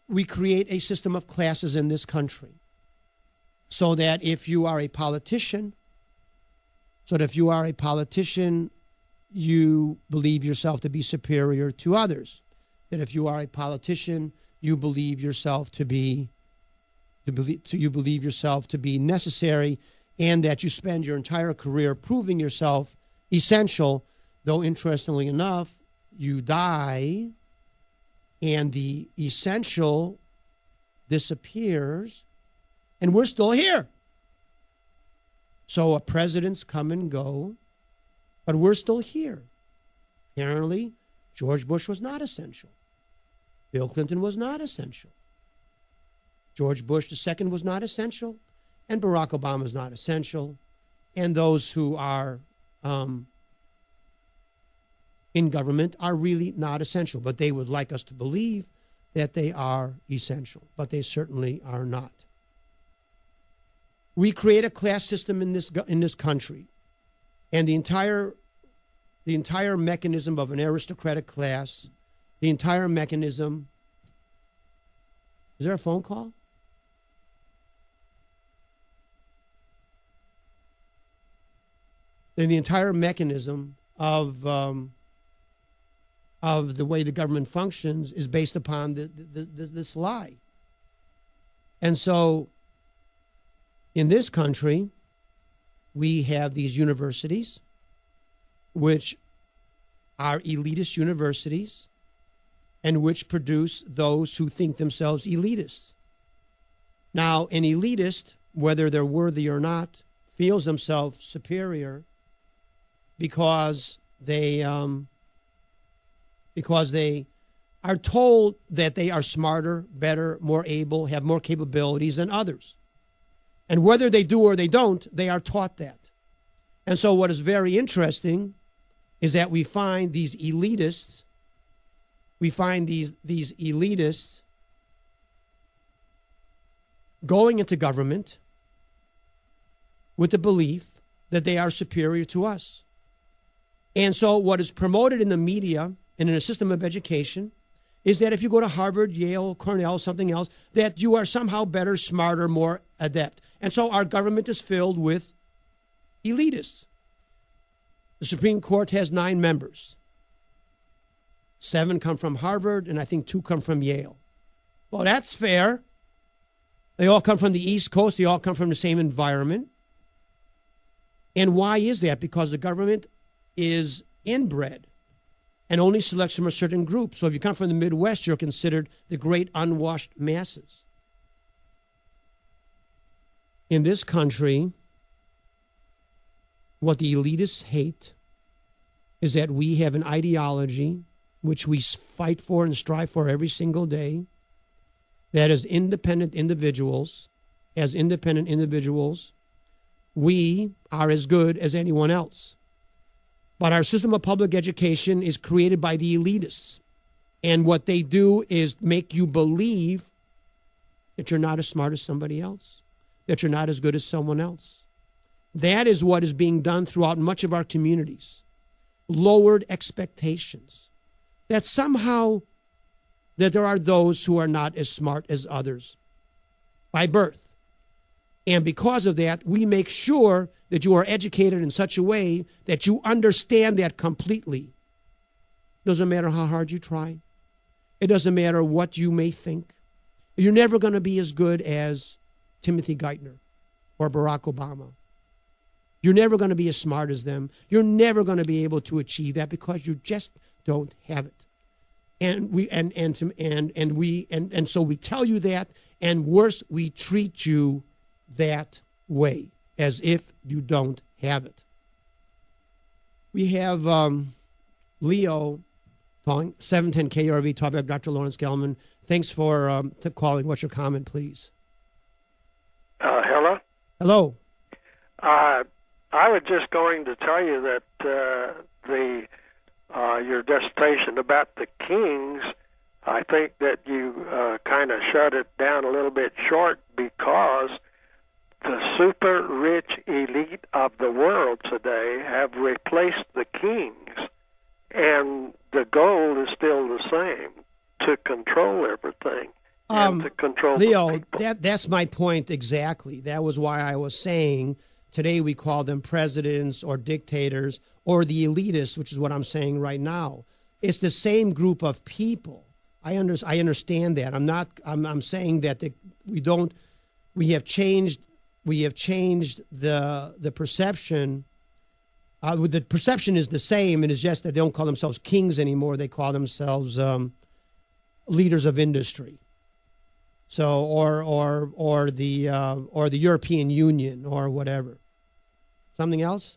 we create a system of classes in this country so that if you are a politician, you believe yourself to be superior to others. That if you are a politician, you believe yourself to be necessary, and that you spend your entire career proving yourself essential, though interestingly enough, you die and the essential disappears, and we're still here. So presidents come and go, but we're still here. Apparently, George Bush was not essential. Bill Clinton was not essential. George Bush II was not essential, and Barack Obama is not essential, and those who are in government are really not essential, but they would like us to believe that they are essential, but they certainly are not. We create a class system in this country, and the entire mechanism of an aristocratic class, the entire mechanism. Is there a phone call? And the entire mechanism of the way the government functions is based upon this lie. And so in this country, we have these universities, which are elitist universities, and which produce those who think themselves elitists. Now, an elitist whether they're worthy or not, feels themselves superior because they are told that they are smarter, better, more able, have more capabilities than others. And whether they do or they don't, they are taught that. And so what is very interesting is that we find these elitists, going into government with the belief that they are superior to us. And so what is promoted in the media and in a system of education is that if you go to Harvard, Yale, Cornell, something else, that you are somehow better, smarter, more adept. And so our government is filled with elitists. The Supreme Court has 9 members. 7 come from Harvard, and I think 2 come from Yale. Well, that's fair. They all come from the East Coast. They all come from the same environment. And why is that? Because the government is inbred and only selects from a certain group. So if you come from the Midwest, you're considered the great unwashed masses. In this country, what the elitists hate is that we have an ideology which we fight for and strive for every single day, that as independent individuals, we are as good as anyone else. But our system of public education is created by the elitists. And what they do is make you believe that you're not as smart as somebody else, that you're not as good as someone else. That is what is being done throughout much of our communities. Lowered expectations. That somehow that there are those who are not as smart as others by birth. And because of that, we make sure that you are educated in such a way that you understand that completely. Doesn't matter how hard you try. It doesn't matter what you may think. You're never going to be as good as Timothy Geithner or Barack Obama. You're never going to be as smart as them. You're never going to be able to achieve that because you just don't have it. And so we tell you that, and worse, we treat you that way, as if you don't have it. We have Leo calling, 710 KRV, Talkback, Dr. Lawrence Gelman. Thanks for calling. What's your comment, please? Hello? Hello. I was just going to tell you that your dissertation about the kings, I think that you kind of shut it down a little bit short, because the super rich elite of the world today have replaced the kings, and the goal is still the same, to control everything and to control Leo, the people. That's my point exactly. That was why I was saying today we call them presidents or dictators or the elitists, which is what I'm saying right now. It's the same group of people. I understand that. I'm saying that we have changed the perception. The perception is the same, and it's just that they don't call themselves kings anymore. They call themselves leaders of industry. So, or the European Union or whatever. Something else?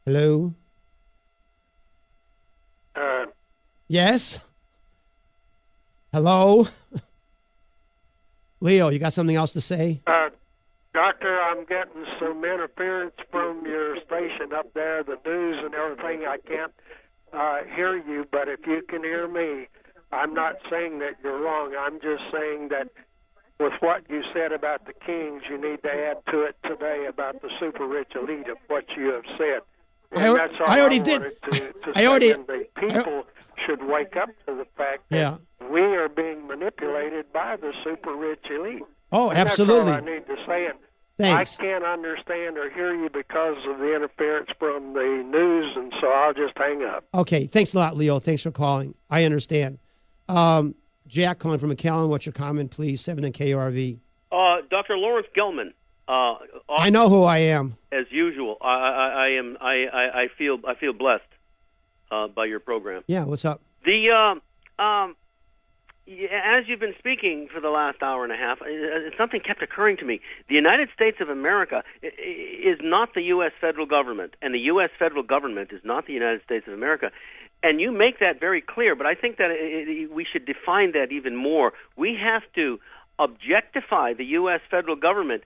Hello? Yes? Hello? Leo, you got something else to say? Doctor, I'm getting some interference from your station up there, the news and everything. I can't hear you, but if you can hear me, I'm not saying that you're wrong. I'm just saying that with what you said about the kings, you need to add to it today about the super rich elite of what you have said. And that's all I already did. The people should wake up to the fact that we are being manipulated by the super rich elite. Oh, absolutely. That's all I need to say. And thanks. I can't understand or hear you because of the interference from the news, and so I'll just hang up. Okay, thanks a lot, Leo. Thanks for calling. I understand. Jack calling from McAllen. What's your comment, please? 7 and KRV. Dr. Lawrence Gelman. I know who I am. As usual, I feel blessed by your program. Yeah, what's up? as you've been speaking for the last hour and a half, something kept occurring to me. The United States of America is not the U.S. federal government, and the U.S. federal government is not the United States of America. And you make that very clear, but I think that we should define that even more. We have to objectify the U.S. federal government,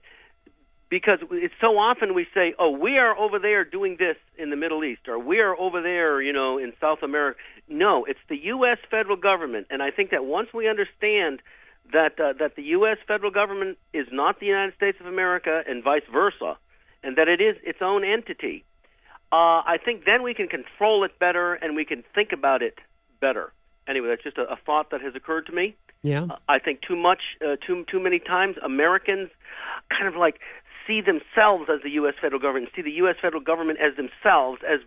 because it's so often we say, oh, we are over there doing this in the Middle East, or we are over there, in South America. No, it's the U.S. federal government, and I think that once we understand that the U.S. federal government is not the United States of America and vice versa, and that it is its own entity, I think then we can control it better and we can think about it better. Anyway, that's just a thought that has occurred to me. Yeah. I think too many times Americans kind of like see themselves as the U.S. federal government, see the U.S. federal government as themselves, as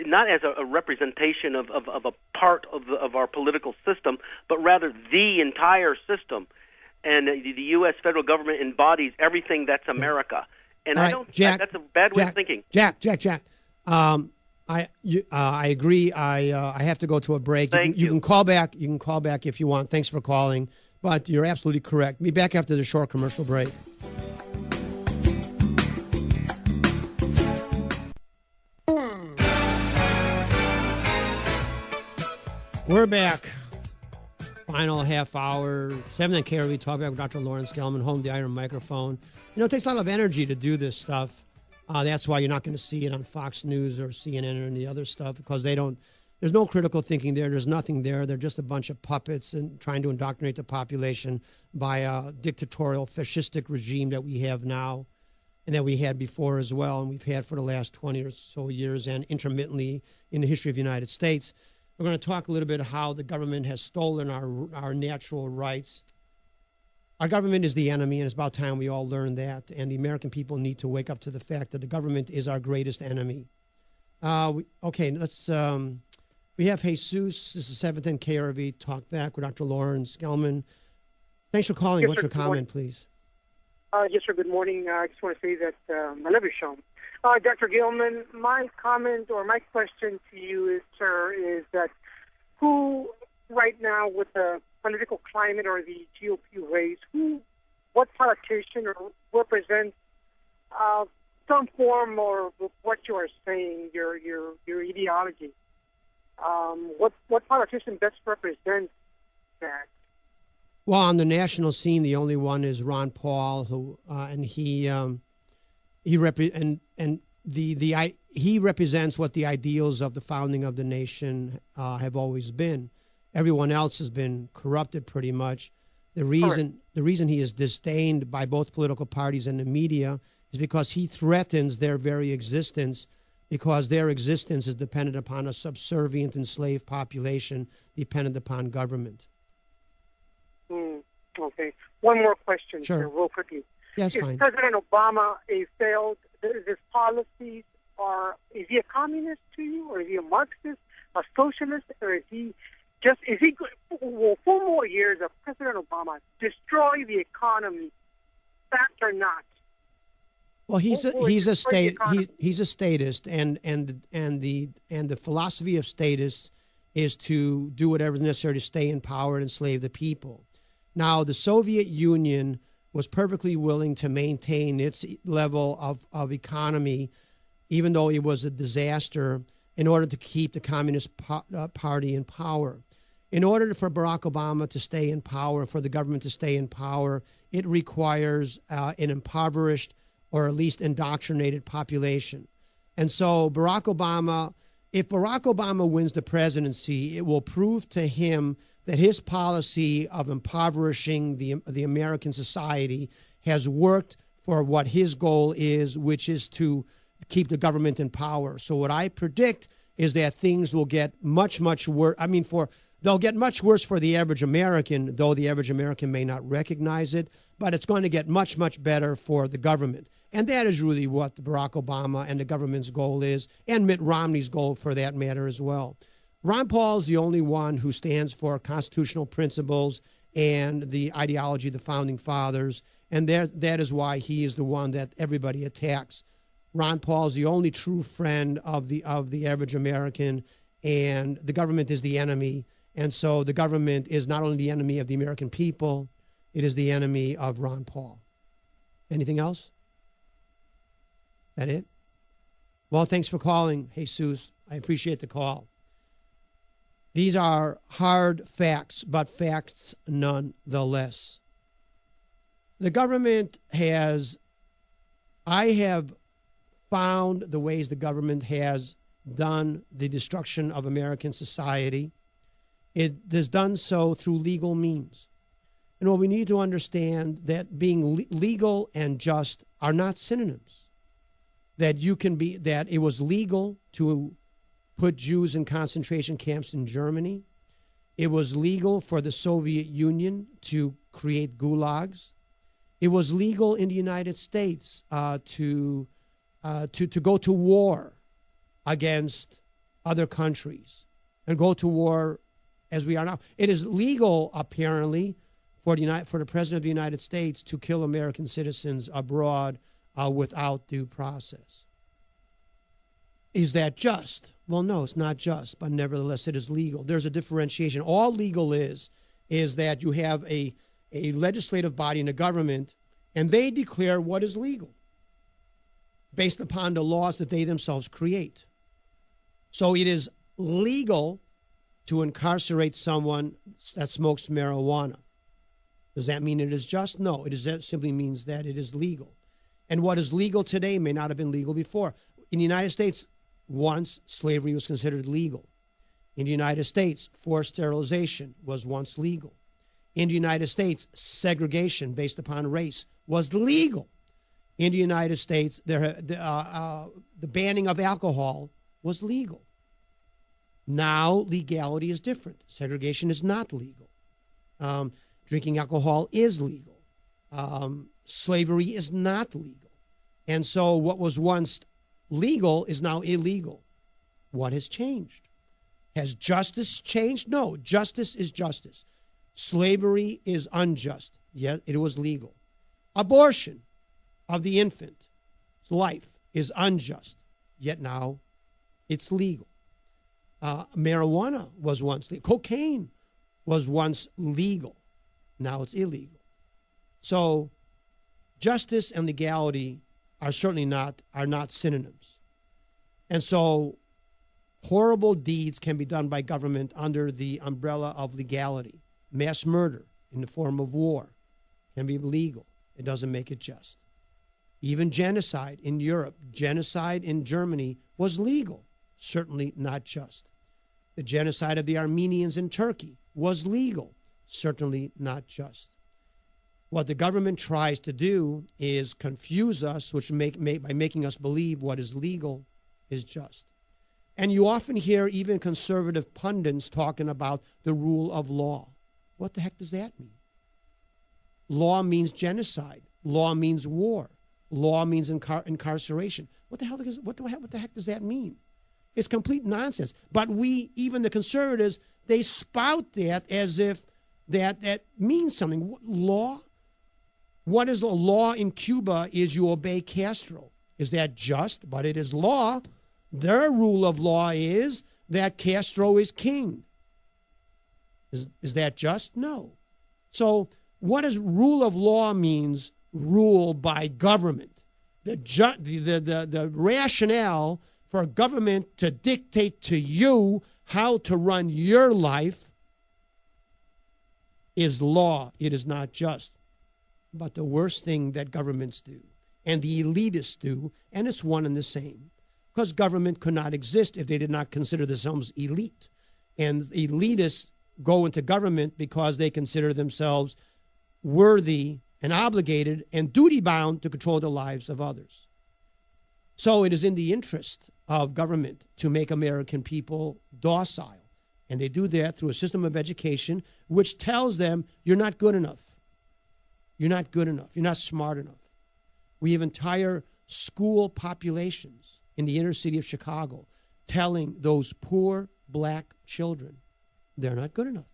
not as a representation of a part of our political system, but rather the entire system. And the U.S. federal government embodies everything that's America. And all I right, don't. Jack, that's a bad way of thinking. Jack. I agree. I have to go to a break. You can call back. You can call back if you want. Thanks for calling. But you're absolutely correct. Be back after the short commercial break. We're back. Final half hour. 7 on KRV Talkback with Dr. Lawrence Gelman, home of the iron microphone. It takes a lot of energy to do this stuff. That's why you're not going to see it on Fox News or CNN or any other stuff, because there's no critical thinking there. There's nothing there. They're just a bunch of puppets and trying to indoctrinate the population by a dictatorial, fascistic regime that we have now and that we had before as well, and we've had for the last 20 or so years and intermittently in the history of the United States. We're going to talk a little bit how the government has stolen our natural rights. Our government is the enemy, and it's about time we all learn that. And the American people need to wake up to the fact that the government is our greatest enemy. Let's. We have Jesus. This is 710 KRV Talkback with Dr. Lawrence Gelman. Thanks for calling. Yes, What's sir, your comment, please? Yes, sir. Good morning. I just want to say that I love your show. Dr. Gelman, my comment or my question to you is, sir, is that who right now with the political climate or the GOP race, what politician or represents some form or what you are saying, your ideology? What politician best represents that? Well, on the national scene, the only one is Ron Paul, who he represents what the ideals of the founding of the nation have always been. Everyone else has been corrupted pretty much. The reason he is disdained by both political parties and the media is because he threatens their very existence, because their existence is dependent upon a subservient enslaved population dependent upon government. Okay. One more question, sure, sir, real quickly. Yes, is fine. President Obama his policies is he a communist to you, or is he a Marxist, a socialist, or is he 4 more years of President Obama destroy the economy, fact or not? Well, he's a statist, and the philosophy of statists is to do whatever is necessary to stay in power and enslave the people. Now, the Soviet Union was perfectly willing to maintain its level of economy, even though it was a disaster, in order to keep the Communist Party in power. In order for Barack Obama to stay in power, for the government to stay in power, it requires an impoverished or at least indoctrinated population. And so if Barack Obama wins the presidency, it will prove to him that his policy of impoverishing the American society has worked for what his goal is, which is to keep the government in power. So what I predict is that things will get much, much worse. They'll get much worse for the average American, though the average American may not recognize it, but it's going to get much, much better for the government. And that is really what Barack Obama and the government's goal is, and Mitt Romney's goal for that matter as well. Ron Paul is the only one who stands for constitutional principles and the ideology of the Founding Fathers, and that is why he is the one that everybody attacks. Ron Paul is the only true friend of the average American, and the government is the enemy. And so the government is not only the enemy of the American people, it is the enemy of Ron Paul. Anything else? That it? Well, thanks for calling, Jesus. I appreciate the call. These are hard facts, but facts nonetheless. The government I have found the ways the government has done the destruction of American society. It has done so through legal means. And what we need to understand that being legal and just are not synonyms. That it was legal to put Jews in concentration camps in Germany. It was legal for the Soviet Union to create gulags. It was legal in the United States to go to war against other countries and go to war as we are now. It is legal, apparently, for the President of the United States to kill American citizens abroad without due process. Is that just? Well, no, it's not just, but nevertheless, it is legal. There's a differentiation. All legal is that you have a legislative body in the government, and they declare what is legal based upon the laws that they themselves create. So it is legal to incarcerate someone that smokes marijuana. Does that mean it is just? No, that simply means that it is legal. And what is legal today may not have been legal before. In the United States, once slavery was considered legal. In the United States, forced sterilization was once legal. In the United States, segregation based upon race was legal. In the United States, the banning of alcohol was legal. Now, legality is different. Segregation is not legal. Drinking alcohol is legal. Slavery is not legal. And so what was once legal is now illegal. What has changed? Has justice changed? No, justice is justice. Slavery is unjust, yet it was legal. Abortion of the infant's life is unjust, yet now it's legal. Marijuana was once legal. Cocaine was once legal. Now it's illegal. So justice and legality are certainly not synonyms. And so horrible deeds can be done by government under the umbrella of legality. Mass murder in the form of war can be legal. It doesn't make it just. Even genocide in Europe, genocide in Germany was legal, certainly not just. The genocide of the Armenians in Turkey was legal, certainly not just. What the government tries to do is confuse us, by making us believe what is legal is just. And you often hear even conservative pundits talking about the rule of law. What the heck does that mean? Law means genocide. Law means war. Law means incarceration. What the heck does that mean? It's complete nonsense. But even the conservatives, they spout that as if that means something. Law? What is the law in Cuba is you obey Castro. Is that just? But it is law. Their rule of law is that Castro is king. Is that just? No. So what does rule of law means? Rule by government. The rationale for government to dictate to you how to run your life is law. It is not just. But the worst thing that governments do, and the elitists do, and it's one and the same, because government could not exist if they did not consider themselves elite. And elitists go into government because they consider themselves worthy and obligated and duty-bound to control the lives of others. So it is in the interest of government to make American people docile. And they do that through a system of education which tells them you're not good enough. You're not good enough. You're not smart enough. We have entire school populations in the inner city of Chicago telling those poor black children they're not good enough.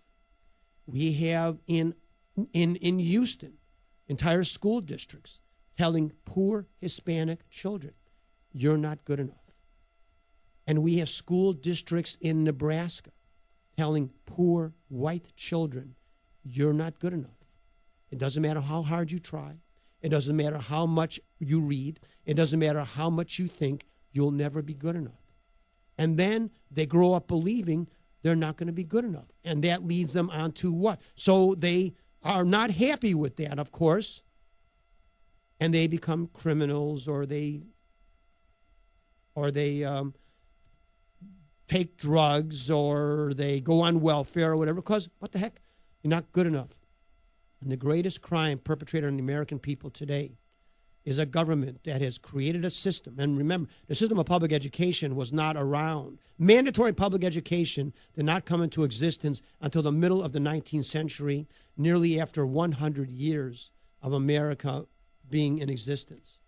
We have in Houston entire school districts telling poor Hispanic children you're not good enough. And we have school districts in Nebraska telling poor white children, you're not good enough. It doesn't matter how hard you try. It doesn't matter how much you read. It doesn't matter how much you think. You'll never be good enough. And then they grow up believing they're not going to be good enough. And that leads them on to what? So they are not happy with that, of course. And they become criminals, or they take drugs, or they go on welfare or whatever, because what the heck? You're not good enough. And the greatest crime perpetrated on the American people today is a government that has created a system. And remember, the system of public education was not around. Mandatory public education did not come into existence until the middle of the 19th century, nearly after 100 years of America being in existence.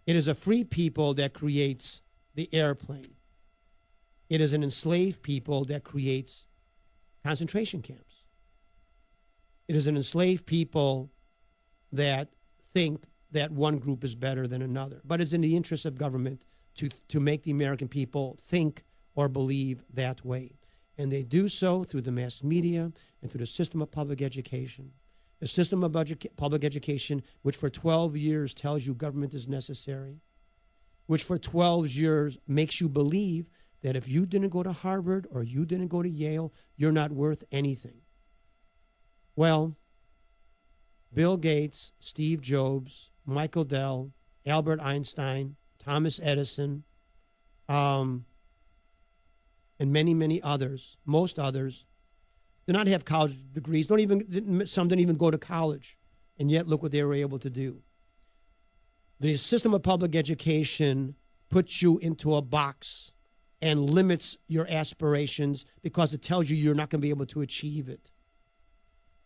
It is a free people that creates the airplane. It is an enslaved people that creates concentration camps. It is an enslaved people that think that one group is better than another. But it's in the interest of government to make the American people think or believe that way. And they do so through the mass media and through the system of public education. The system of public education, which for 12 years tells you government is necessary, which for 12 years makes you believe that if you didn't go to Harvard or you didn't go to Yale, you're not worth anything. Well, Bill Gates, Steve Jobs, Michael Dell, Albert Einstein, Thomas Edison, and many, many others, most others, do not have college degrees. Some didn't even go to college, and yet look what they were able to do. The system of public education puts you into a box and limits your aspirations because it tells you you're not going to be able to achieve it.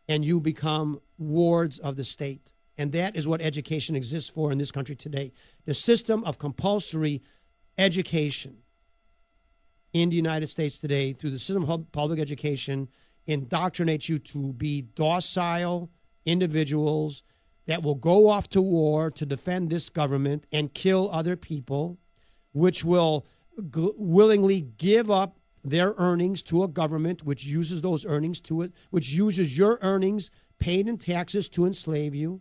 And you become wards of the state. And that is what education exists for in this country today. The system of compulsory education in the United States today, through the system of public education, indoctrinates you to be docile individuals that will go off to war to defend this government and kill other people, which will willingly give up their earnings to a government which uses those earnings which uses your earnings paid in taxes to enslave you,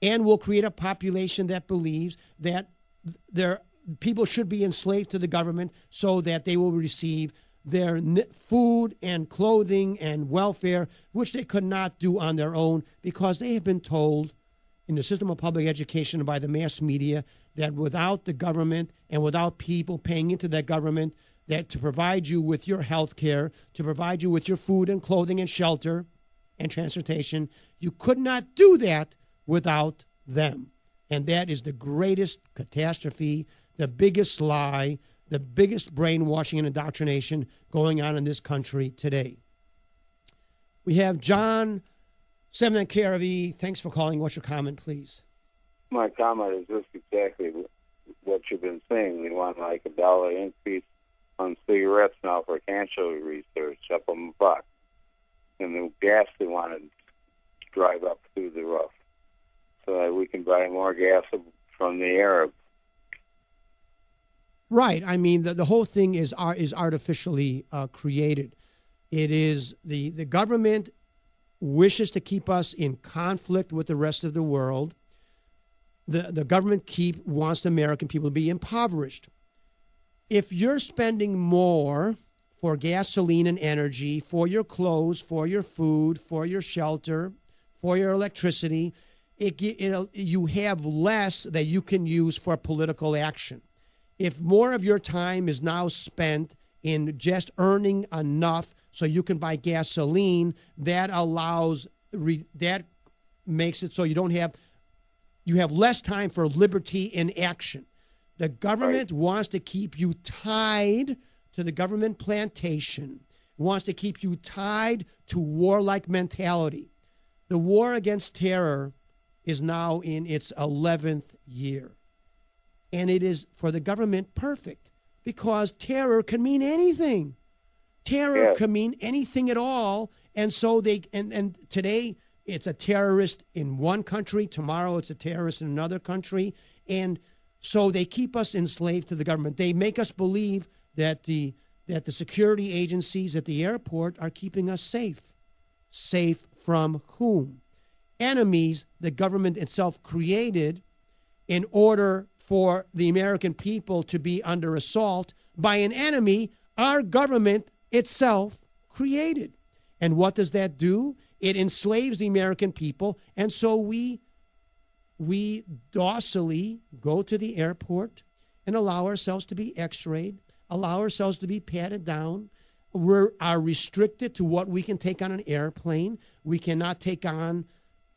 and will create a population that believes that their people should be enslaved to the government so that they will receive their food and clothing and welfare, which they could not do on their own because they have been told in the system of public education by the mass media that without the government and without people paying into that government, that to provide you with your health care, to provide you with your food and clothing and shelter and transportation, you could not do that without them. And that is the greatest catastrophe, the biggest lie, the biggest brainwashing and indoctrination going on in this country today. We have John, 7 KRV. Thanks for calling. What's your comment, please? My comment is just exactly what you've been saying. We want like $1 increase on cigarettes now for cancer research, up them $1. And the gas they want to drive up through the roof so that we can buy more gas from the Arabs. Right. I mean, the whole thing is artificially created. It is the government wishes to keep us in conflict with the rest of the world. The government wants the American people to be impoverished. If you're spending more for gasoline and energy, for your clothes, for your food, for your shelter, for your electricity, you have less that you can use for political action. If more of your time is now spent in just earning enough so you can buy gasoline, that makes it so you have less time for liberty in action. The government wants to keep you tied to the government plantation, wants to keep you tied to warlike mentality. The war against terror is now in its 11th year. And it is, for the government, perfect, because terror can mean anything. Terror can mean anything at all. And so and today it's a terrorist in one country, tomorrow it's a terrorist in another country. And so they keep us enslaved to the government. They make us believe that the that the security agencies at the airport are keeping us safe. Safe from whom? Enemies the government itself created in order for the American people to be under assault by an enemy our government itself created. And what does that do? It enslaves the American people, and so we docilely go to the airport and allow ourselves to be x-rayed, allow ourselves to be patted down. We are restricted to what we can take on an airplane. We cannot take on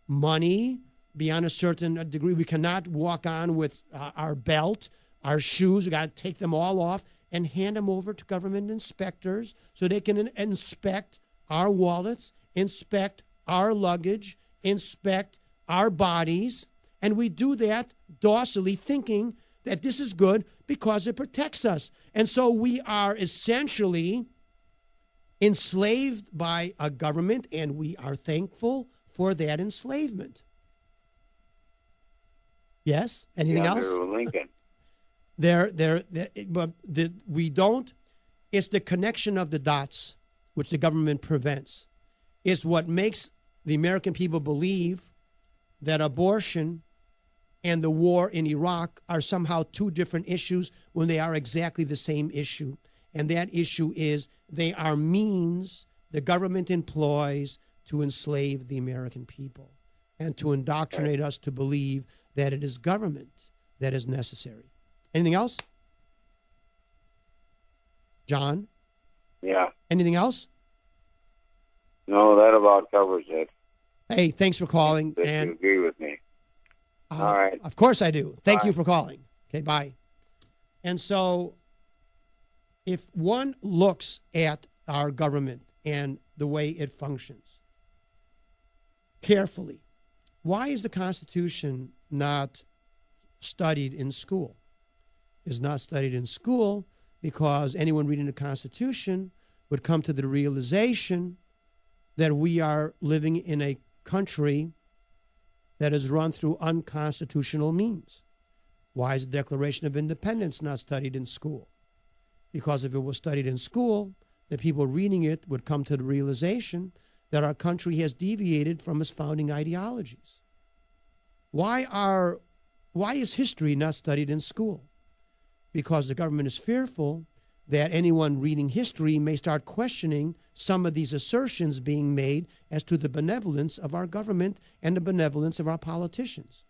money beyond a certain degree. We cannot walk on with our belt, our shoes. We got to take them all off and hand them over to government inspectors so they can inspect our wallets, inspect our luggage, inspect our bodies. And we do that docilely, thinking that this is good because it protects us. And so we are essentially enslaved by a government, and we are thankful for that enslavement. Yes? Anything else? Lincoln. We don't. It's the connection of the dots which the government prevents. It's what makes the American people believe that abortion and the war in Iraq are somehow two different issues when they are exactly the same issue. And that issue is they are means the government employs to enslave the American people and to indoctrinate us to believe that it is government that is necessary. Anything else? John? Yeah. Anything else? No, that about covers it. Hey, thanks for calling. That and you agree with me. All right. Of course I do. Thank Bye. you for calling. Okay, bye. And so if one looks at our government and the way it functions carefully, why is the Constitution not studied in school? It's not studied in school because anyone reading the Constitution would come to the realization that we are living in a country that is run through unconstitutional means. Why is the Declaration of Independence not studied in school? Because if it was studied in school, the people reading it would come to the realization that our country has deviated from its founding ideologies. Why is history not studied in school? Because the government is fearful that anyone reading history may start questioning some of these assertions being made as to the benevolence of our government and the benevolence of our politicians.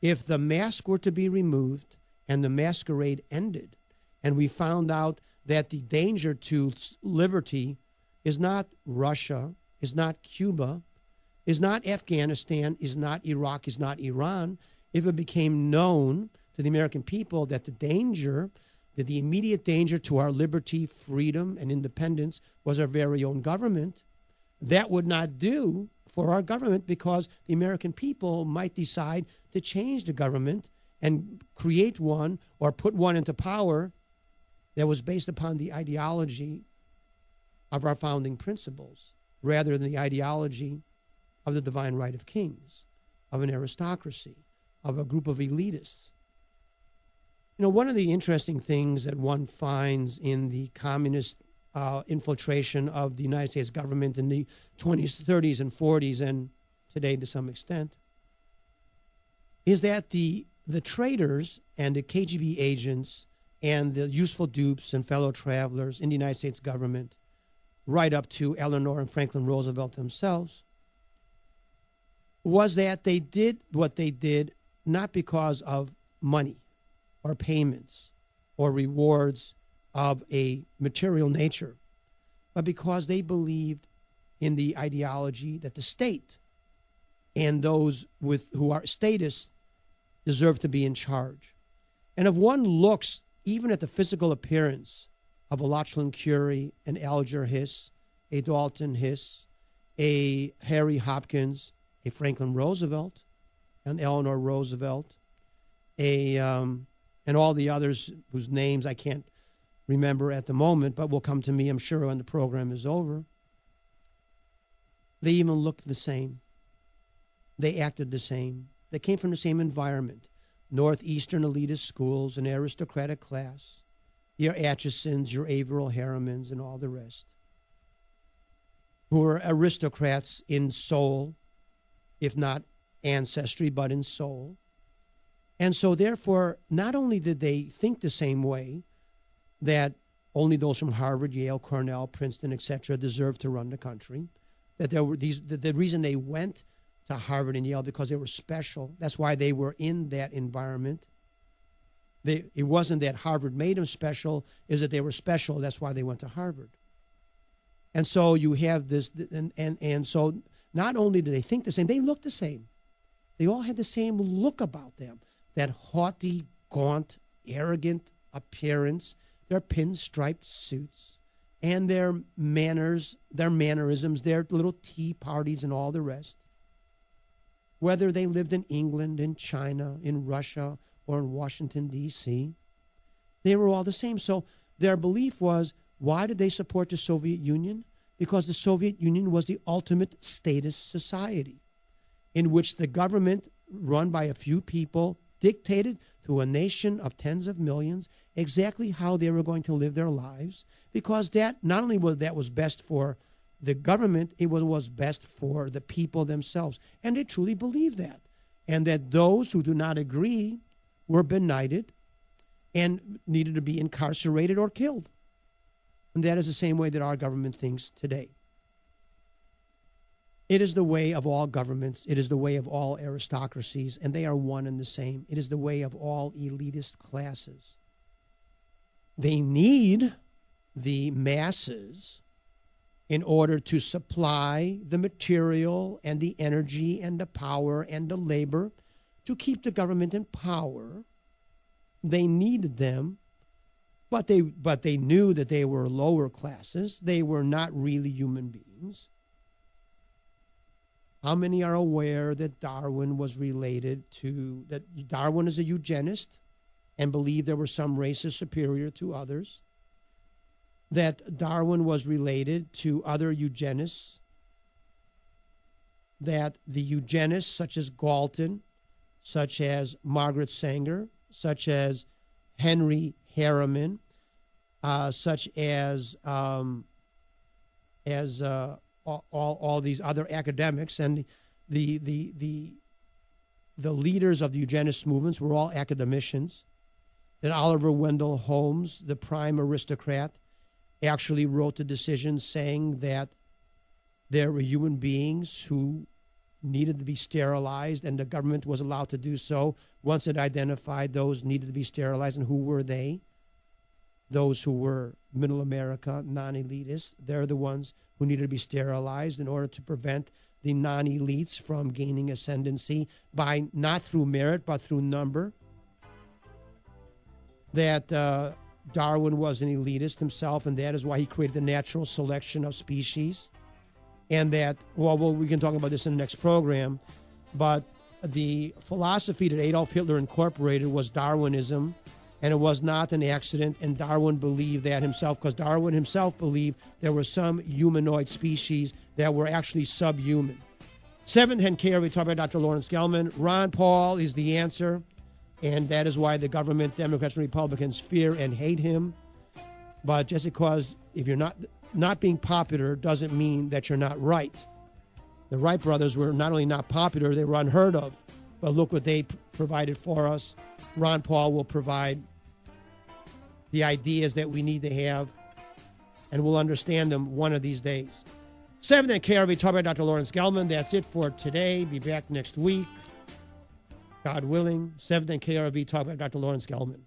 If the mask were to be removed and the masquerade ended, and we found out that the danger to liberty is not Russia, is not Cuba, is not Afghanistan, is not Iraq, is not Iran, if it became known to the American people that the immediate danger to our liberty, freedom, and independence was our very own government, that would not do for our government, because the American people might decide to change the government and create one or put one into power that was based upon the ideology of our founding principles rather than the ideology of the divine right of kings, of an aristocracy, of a group of elitists. You know, one of the interesting things that one finds in the communist infiltration of the United States government in the 20s, 30s, and 40s, and today to some extent, is that the traitors and the KGB agents and the useful dupes and fellow travelers in the United States government, right up to Eleanor and Franklin Roosevelt themselves, was that they did what they did not because of money or payments or rewards of a material nature, but because they believed in the ideology that the state and those who are statists deserve to be in charge. And if one looks even at the physical appearance of a Lachlan Curie, an Alger Hiss, a Dalton Hiss, a Harry Hopkins, a Franklin Roosevelt, an Eleanor Roosevelt, and all the others whose names I can't remember at the moment, but will come to me, I'm sure, when the program is over. They even looked the same. They acted the same. They came from the same environment. Northeastern elitist schools, an aristocratic class, your Atchisons, your Averill Harrimans, and all the rest, who were aristocrats in soul, if not ancestry, but in soul. And so therefore, not only did they think the same way, that only those from Harvard, Yale, Cornell, Princeton, etc., deserved to run the country, that there were the reason they went to Harvard and Yale because they were special. That's why they were in that environment. It wasn't that Harvard made them special, is that they were special. That's why they went to Harvard. And so you have this, and so not only do they think the same, they look the same. They all had the same look about them, that haughty, gaunt, arrogant appearance, their pinstriped suits, and their manners, their mannerisms, their little tea parties and all the rest. Whether they lived in England, in China, in Russia, or in Washington, D.C., they were all the same. So their belief was, why did they support the Soviet Union? Because the Soviet Union was the ultimate statist society in which the government, run by a few people, dictated to a nation of tens of millions exactly how they were going to live their lives, because that not only was best for the government, it was best for the people themselves. And they truly believed that. And that those who do not agree were benighted and needed to be incarcerated or killed. And that is the same way that our government thinks today. It is the way of all governments. It is the way of all aristocracies, and they are one and the same. It is the way of all elitist classes. They need the masses in order to supply the material and the energy and the power and the labor to keep the government in power. They needed them, but they knew that they were lower classes. They were not really human beings. How many are aware that Darwin was related to, that Darwin is a eugenist and believed there were some races superior to others? That Darwin was related to other eugenists? That the eugenists such as Galton, such as Margaret Sanger, such as Henry Harriman, such as all these other academics, and the leaders of the eugenist movements were all academicians. That Oliver Wendell Holmes, the prime aristocrat, actually wrote the decision saying that there were human beings who needed to be sterilized, and the government was allowed to do so once it identified those needed to be sterilized. And who were they? Those who were middle America, non-elitists. They're the ones who needed to be sterilized in order to prevent the non-elites from gaining ascendancy by not through merit but through number. That Darwin was an elitist himself, and that is why he created the natural selection of species. And that, well, we can talk about this in the next program, but the philosophy that Adolf Hitler incorporated was Darwinism, and it was not an accident, and Darwin believed that himself, because Darwin himself believed there were some humanoid species that were actually subhuman. 710 we talk about Dr. Lawrence Gelman. Ron Paul is the answer, and that is why the government, Democrats and Republicans, fear and hate him. But just because if you're not being popular doesn't mean that you're not right. The Wright brothers were not only not popular, they were unheard of. But look what they provided for us. Ron Paul will provide the ideas that we need to have, and we'll understand them one of these days. 7th KRV, talk about Dr. Lawrence Gelman. That's it for today. Be back next week, God willing. 7th KRV, talk about Dr. Lawrence Gelman.